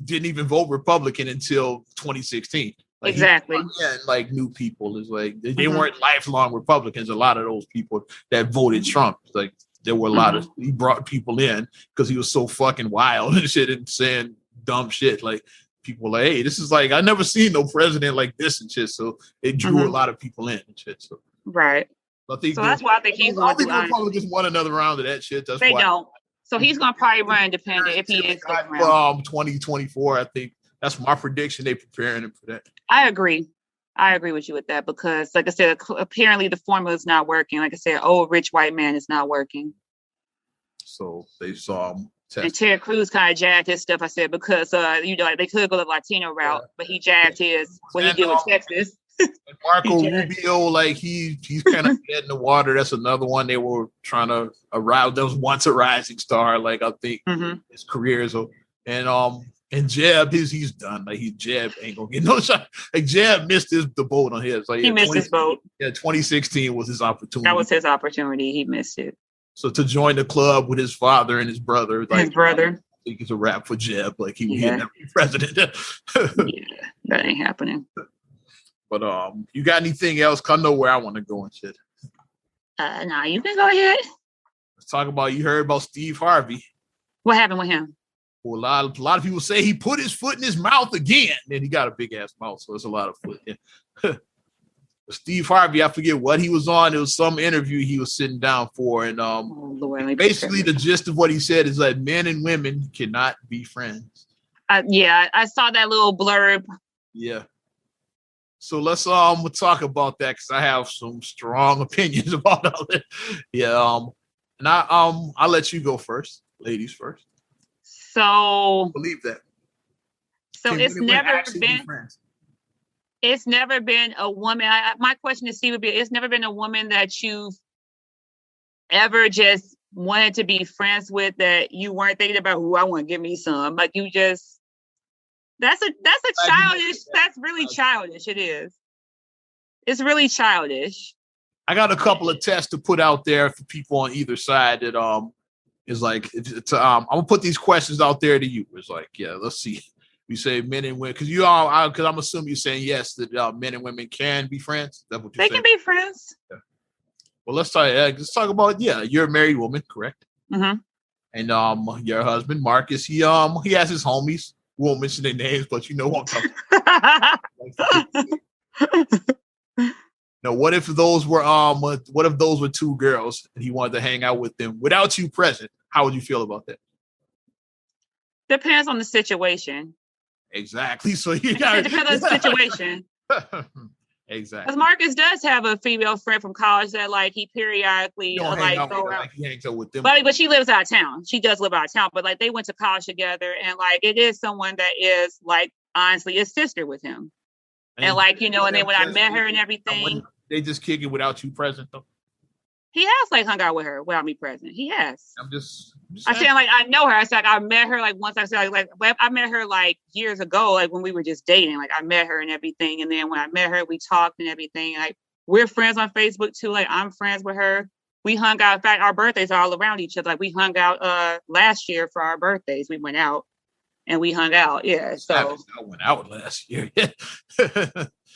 didn't even vote Republican until 2016. Like exactly. Like new people is like they weren't lifelong Republicans. A lot of those people that voted Trump, like there were a lot of he brought people in because he was so fucking wild and shit and saying dumb shit. Like people were like, hey, this is like I never seen no president like this and shit. So it drew a lot of people in and shit. So right. That's why I think he's going to do. Republicans won another round of that shit. That's they why. Don't. So he's going to probably run independent if he is. 2024, I think that's my prediction. They preparing him for that. I agree with you with that because, like I said, apparently the formula is not working. Like I said, old rich white man is not working. So they saw him. And Ted Cruz kind of jagged his stuff. I said because like they could go the Latino route, but he jagged his what he did with Texas. And Marco Rubio, like he's kind of dead in the water. That's another one they were trying to arouse. That was once a rising star. Like I think his career is over. And Jeb, he's done. Like Jeb ain't gonna get no shot. Like Jeb missed the boat on his. Like he missed his boat. Yeah, 2016 was his opportunity. That was his opportunity. He missed it. So to join the club with his father and his brother, like his brother, I think it's a wrap for Jeb. Like he would never be president. That ain't happening. But you got anything else? Cause I know where I want to go and shit. Nah, you can go ahead. Let's talk about. You heard about Steve Harvey? What happened with him? Well, a lot of people say he put his foot in his mouth again. And he got a big ass mouth, so it's a lot of foot. Yeah. Steve Harvey, I forget what he was on. It was some interview he was sitting down for, and basically the gist of what he said is that men and women cannot be friends. I saw that little blurb. Yeah. So let's we'll talk about that because I have some strong opinions about all that. Yeah. And I'll let you go first, ladies first. So believe that. So it's never been a woman. My question to Steve would be: it's never been a woman that you've ever just wanted to be friends with that you weren't thinking about. I want to give me some. Like you just. That's a childish. That's really childish. It is. It's really childish. I got a couple of tests to put out there for people on either side that is like it's I'm gonna put these questions out there to you. It's like let's see. You say men and women because because I'm assuming you're saying yes that men and women can be friends. That's what you're saying. They can be friends. Yeah. Well, let's talk about you're a married woman, correct? Mm-hmm. And your husband Marcus he has his homies. We won't mention their names, but you know what I'm talking about. Now, what if those were two girls and he wanted to hang out with them without you present? How would you feel about that? Depends on the situation. Exactly. So it depends on the situation. Exactly. Because Marcus does have a female friend from college that like he periodically go around. He hangs out with them. But she lives out of town. She does live out of town, but like they went to college together, and like it is someone that is like honestly a sister with him. And like, you know, and then when I met her and everything, they just kick it without you present though. He has like hung out with her without me present. He has. I'm just I said like I know her. I said like, I met her like once. I said like I met her like years ago, like when we were just dating. Like I met her and everything, and then when I met her, we talked and everything. Like we're friends on Facebook too. Like I'm friends with her. We hung out. In fact, our birthdays are all around each other. Like we hung out last year for our birthdays. We went out and we hung out. Yeah. So I went out last year.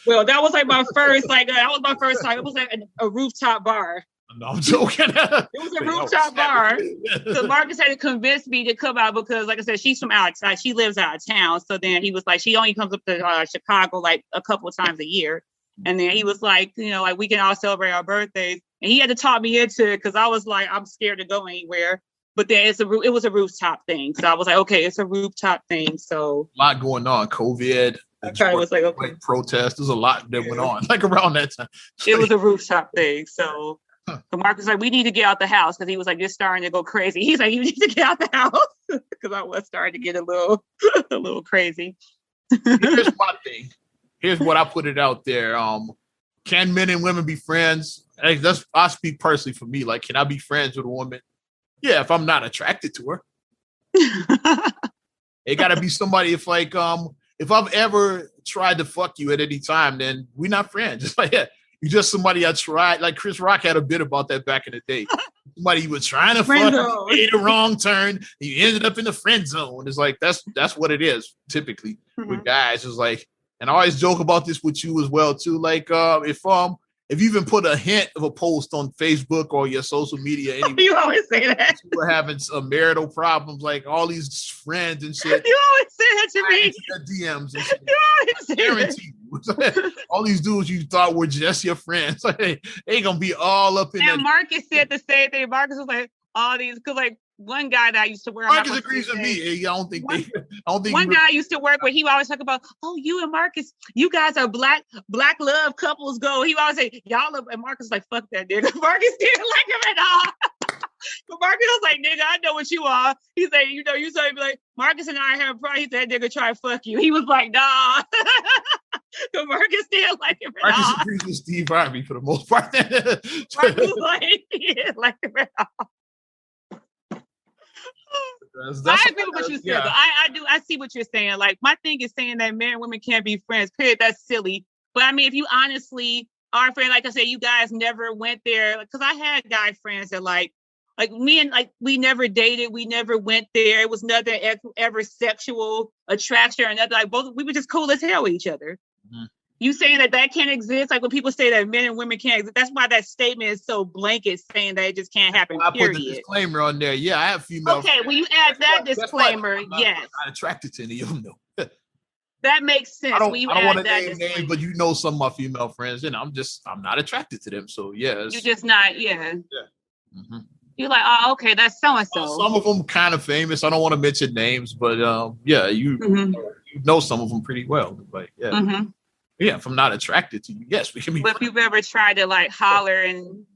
Well, that was like my first. Like that was my first time. It was like a rooftop bar. No, I'm joking. It was a rooftop bar. So Marcus had to convince me to come out because, like I said, she's from outside. She lives out of town. So then he was like, she only comes up to Chicago like a couple of times a year. And then he was like, you know, like we can all celebrate our birthdays. And he had to talk me into it because I was like, I'm scared to go anywhere. But then it was a rooftop thing. So I was like, okay, it's a rooftop thing. So a lot going on. COVID. I was like, okay. Protest. There's a lot that went on like around that time. It was a rooftop thing. So Marcus was like, we need to get out the house because he was like, you're starting to go crazy. He's like, you need to get out the house because I was starting to get a little crazy. Here's my thing. Here's what I put it out there. Can men and women be friends? I speak personally for me. Like, can I be friends with a woman? Yeah, if I'm not attracted to her. It got to be somebody. If I've ever tried to fuck you at any time, then we're not friends. It's like, yeah. You're just somebody I tried. Like Chris Rock had a bit about that back in the day. Somebody you were trying to fuck, you made a wrong turn, you ended up in the friend zone. It's like that's what it is typically with guys. It's like, and I always joke about this with you as well too. Like if you even put a hint of a post on Facebook or your social media, anyway, you always say that you were having some marital problems, like all these friends and shit. You always say that to me. DMs and shit. You always say that. All these dudes you thought were just your friends, like, they gonna be all up in. And Marcus said the same thing. Marcus was like, all these, because like one guy that I used to work. Marcus agrees with me. I don't think one guy I used to work with. He would always talk about, oh, you and Marcus, you guys are black love couples go. He would always say, y'all are, and Marcus was like, fuck that nigga. Marcus didn't like him at all. But Marcus was like, nigga, I know what you are. He said, you know, you said be like, Marcus and I have a problem. He said, nigga, try to fuck you. He was like, nah. But Marcus didn't like him at all. Marcus agrees with Steve Harvey for the most part. Marcus was like, he didn't like him at all. I agree with what you said. Yeah. I see what you're saying. Like, my thing is saying that men and women can't be friends. Period. That's silly. But I mean, if you honestly are friends, like I said, you guys never went there. Because I had guy friends that like me and like we never dated. We never went there. It was nothing ever sexual attraction or nothing. Like both, we were just cool as hell with each other. Mm-hmm. You saying that can't exist? Like when people say that men and women can't exist, that's why that statement is so blanket, saying that it just can't happen. I put the disclaimer on there. Yeah, I have female. Okay, well you add that disclaimer. Yes, I'm not attracted to any of them though. That makes sense. I don't want to name names, but you know some of my female friends, and I'm not attracted to them. So yeah, you're just not. Yeah. Mm-hmm. You're like, oh, okay, that's so and so. Some of them kind of famous. I don't want to mention names, but yeah, you know some of them pretty well. Like yeah. Mm-hmm. Yeah, if I'm not attracted to you, yes, we can be. But if you've ever tried to like holler and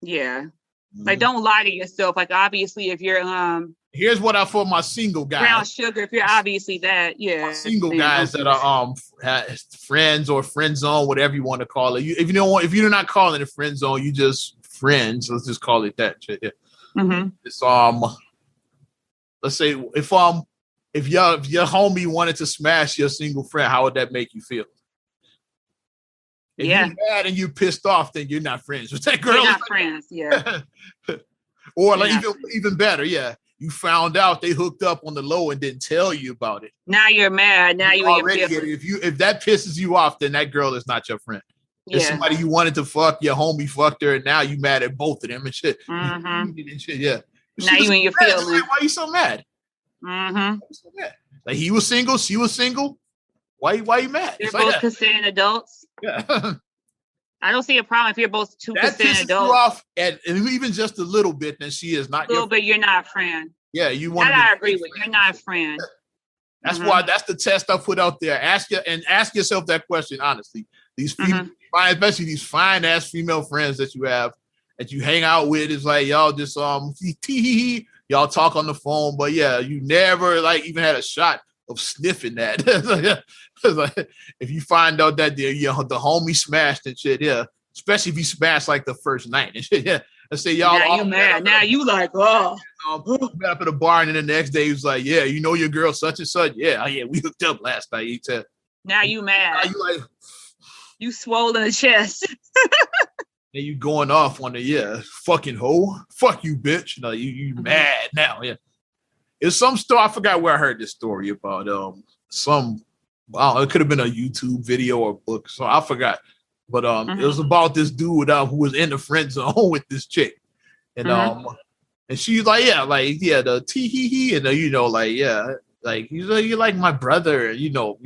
like don't lie to yourself. Like obviously, if you're here's what I for my single guys. Brown sugar. If you're obviously that, my single guys that are friends or friend zone, whatever you want to call it. If you're not calling it a friend zone, you just friends. Let's just call it that. Yeah. Mm-hmm. It's let's say if your homie wanted to smash your single friend, how would that make you feel? If you're mad and you're pissed off, then you're not friends with that girl. You're not friends, yeah. Or like even better, yeah. You found out they hooked up on the low and didn't tell you about it. Now you're mad. Now you already get it. If that pisses you off, then that girl is not your friend. It's somebody you wanted to fuck, your homie fucked her, and now you mad at both of them and shit. Mm-hmm. And shit, yeah. Now you in your feelings. Why are you so mad? Mm-hmm. So mad? Like he was single, she was single. Why you mad? They're both consenting adults. Yeah. I don't see a problem if you're both 2% adults. That pisses you off, and even just a little bit, then she is not. A little bit, you're not a friend. Yeah, you want. I agree with you. You're not a friend. That's why that's the test I put out there. Ask yourself that question honestly. These female, especially these fine ass female friends that you have, that you hang out with, is like y'all just y'all talk on the phone, but yeah, you never like even had a shot sniffing that. If you find out that the homie smashed and shit, yeah, especially if you smash like the first night and shit, yeah. Let's say y'all. Now you mad? Now you like, oh. Met up at a bar, and then the next day he was like, "Yeah, you know your girl such and such. Yeah, we hooked up last night." He said, "Now you mad? Now you like, you swole in the chest." And you going off on the fucking hoe, fuck you, bitch. No, you mad now? Yeah, it's some story. I forgot where I heard this story about. It could have been a YouTube video or book, so I forgot. But it was about this dude who was in the friend zone with this chick, and and she's like, the tee hee hee, and like he's like, you're like my brother, you know,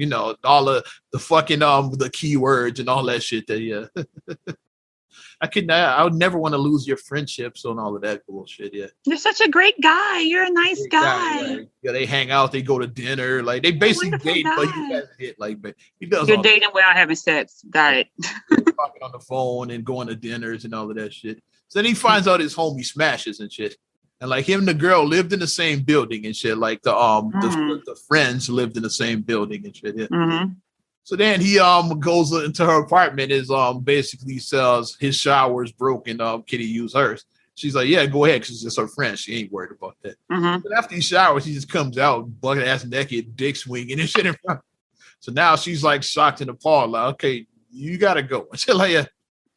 all the fucking the keywords and all that shit. That I would never want to lose your friendships and all of that bullshit. Yeah, you're such a great guy. You're a nice guy. Yeah, they hang out, they go to dinner, like they basically date, but you guys get like, he does. You're dating without having sex. Got it. Talking on the phone and going to dinners and all of that shit. So then he finds out his homie smashes and shit. And like him and the girl lived in the same building and shit. Like the friends lived in the same building and shit. Yeah. So then he goes into her apartment, is basically says his shower is broken. Can he use hers? She's like, yeah, go ahead, because it's her friend. She ain't worried about that. But after he showers, he just comes out bucket ass naked, dick swinging and shit in front. So now she's like shocked and appalled, like, okay, you gotta go. And shit like that.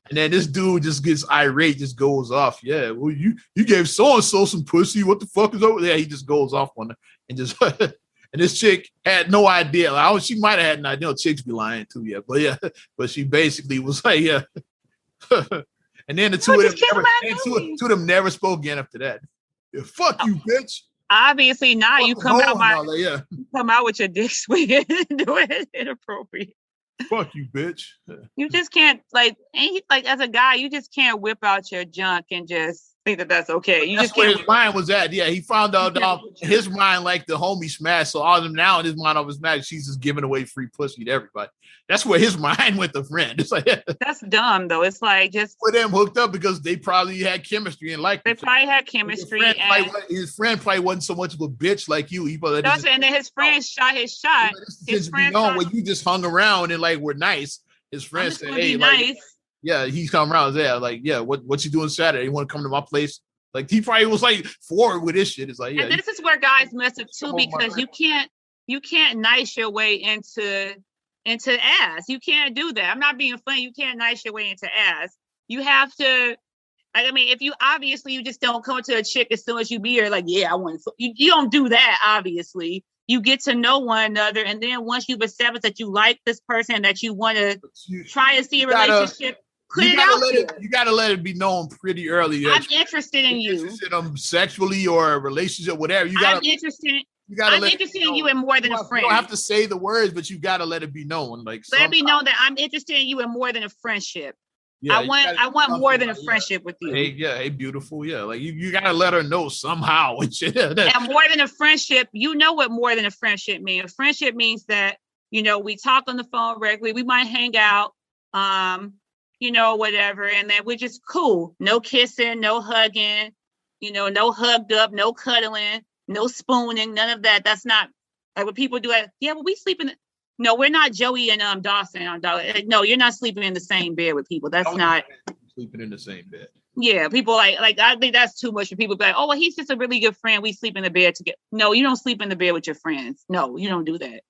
And then this dude just gets irate, just goes off. Yeah, well, you gave so-and-so some pussy. What the fuck is over there? He just goes off on her and just and this chick had no idea. Like, she might have had an idea. Chicks be lying too, yeah. But she basically was like, yeah. And then the two of them never spoke again after that. Yeah, fuck you, bitch. Obviously not. You come out with your dick swinging and do it inappropriate. Fuck you, bitch. You just can't as a guy, you just can't whip out your junk and just think that that's okay. You that's just where can't. His mind was at. Yeah, he found out his mind, like the homie smashed. So all of them now in his mind of his mad, she's just giving away free pussy to everybody. That's where his mind went to friend. It's like that's dumb though. It's like just for them hooked up because they probably had chemistry and like they probably had chemistry. His friend probably wasn't so much of a bitch like you. He probably and then his friend shot his shot. His friend when you just hung around and like were nice. His friend said, "Hey, nice." Yeah, he's come around there. Like, yeah, what you doing Saturday? You want to come to my place? Like, he probably was like forward with this shit. It's like, yeah. And this is where guys mess up too, because you can't nice your way into ass. You can't do that. I'm not being funny. You can't nice your way into ass. You have to. I mean, if you just don't come to a chick as soon as you be here, like, yeah, I want to. You don't do that. Obviously, you get to know one another, and then once you've established that you like this person, that you want to try to see a relationship. You gotta let it be known pretty early. I'm interested in you. Interested in sexually or a relationship, whatever. I'm interested in you in more than a friend. You don't have to say the words, but you gotta let it be known. Like, let it be known that I'm interested in you in more than a friendship. Yeah, I want more than a friendship with you. Hey, beautiful. Yeah, like you gotta let her know somehow. And more than a friendship, you know what more than a friendship means. A friendship means that, we talk on the phone regularly. We might hang out. Whatever. And then we're just cool. No kissing, no hugging, no hugged up, no cuddling, no spooning, none of that. That's not like what people do. We sleep in. No, we're not Joey and Dawson. No, you're not sleeping in the same bed with people. That's not sleeping in the same bed. Yeah, people like I think that's too much for people to be like, oh, well, he's just a really good friend. We sleep in the bed together. No, you don't sleep in the bed with your friends. No, you don't do that.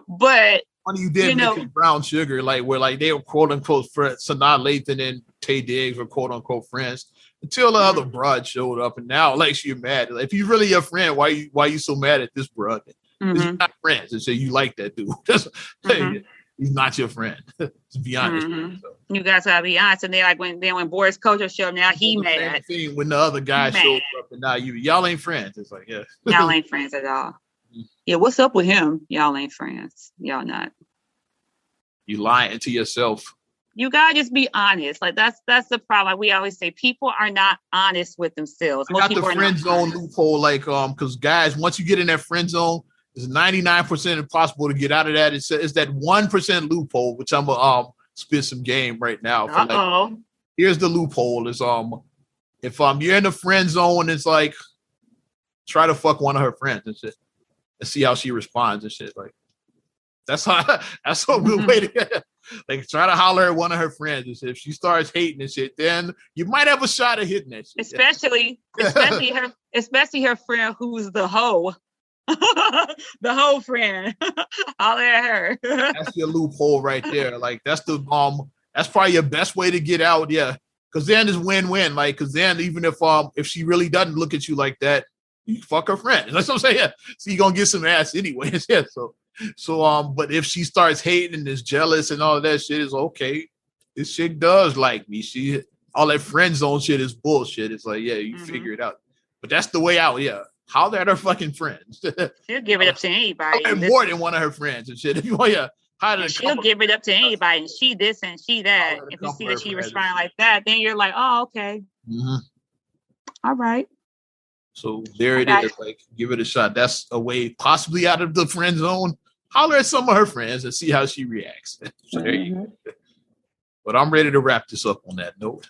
But funny you did mention Brown Sugar, like where like they were quote unquote friends. Sanaa Lathan and Tay Diggs were quote unquote friends until the other broad showed up, and now like you're mad. Like, if you're really a friend, why you so mad at this broad? You're not friends, and say you like that dude. He's not your friend. To be honest, so. You guys gotta be honest. And they like when Boris Kodjoe showed up, now he mad. When the other guy showed up, and now y'all ain't friends. It's like y'all ain't friends at all. Yeah, what's up with him? Y'all ain't friends. Y'all not. You lying to yourself. You gotta just be honest. Like that's the problem. Like we always say, people are not honest with themselves. Most people the friend zone loophole, like because guys, once you get in that friend zone, it's 99% impossible to get out of that. It's that 1% loophole, which I'm gonna spit some game right now. Here's the loophole: is if you're in the friend zone, it's like try to fuck one of her friends and shit. and see how she responds and shit. Like that's a good way to like try to holler at one of her friends and shit. If she starts hating and shit, then you might have a shot at hitting that shit. Especially her friend who's the hoe. The whole friend. Holler at her. That's your loophole right there. Like that's probably your best way to get out. Yeah. Cause then it's win-win. Like, cause then even if she really doesn't look at you like that, you fuck her friend. That's what I'm saying. Yeah. So you're gonna get some ass anyway. Yeah. So but if she starts hating and is jealous and all that shit, is okay. This chick does like me. All that friend zone shit is bullshit. It's like, yeah, you figure it out. But that's the way out, yeah. Holler at her fucking friends. She'll give it up to anybody. And more than one of her friends and shit. Yeah. She'll give it up to anybody, and she this and she that. If you see that she responding like that, then you're like, oh, okay. Mm-hmm. All right. So there it is. Like, give it a shot. That's a way possibly out of the friend zone. Holler at some of her friends and see how she reacts. So there you go. But I'm ready to wrap this up on that note.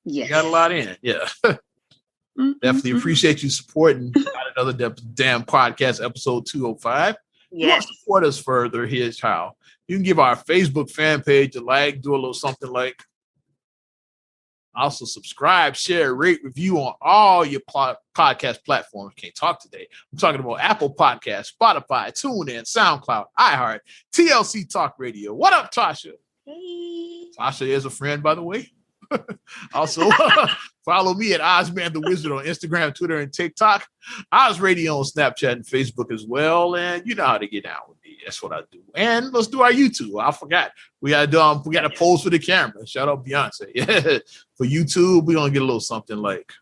Yeah. You got a lot in. Yeah. Definitely appreciate you supporting another damn podcast, episode 205. Yes. If you want to support us further, here's how. You can give our Facebook fan page a like, do a little something like. Also subscribe, share, rate, review on all your podcast platforms. Can't talk today. I'm talking about Apple Podcasts, Spotify, TuneIn, SoundCloud, iHeart, TLC Talk Radio. What up, Tasha? Hey. Tasha is a friend, by the way. Also, follow me at Ozman the Wizard on Instagram, Twitter, and TikTok. Oz Radio on Snapchat and Facebook as well. And you know how to get down with me. That's what I do. And let's do our YouTube. I forgot. We got to pose for the camera. Shout out Beyonce. Yeah. For YouTube, we're gonna get a little something like.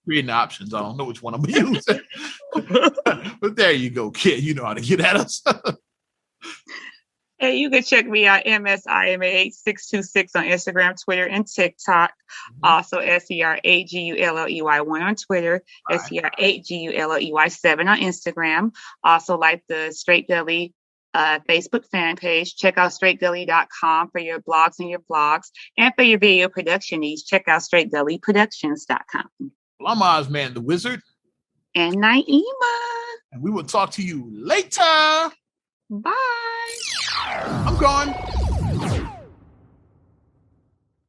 Creating options. I don't know which one I'm gonna use. But there you go, kid. You know how to get at us. Hey, you can check me out, MSIMA8626 on Instagram, Twitter, and TikTok. Also, SERAGULLEY1 on Twitter, SER8GULLEY7 on Instagram. Also, like the Straight Deli Facebook fan page. Check out straightdeli.com for your blogs and your vlogs. And for your video production needs, check out straightdeliproductions.com. Well, I'm Ozman the Wizard. And Naima. And we will talk to you later. Bye. I'm gone.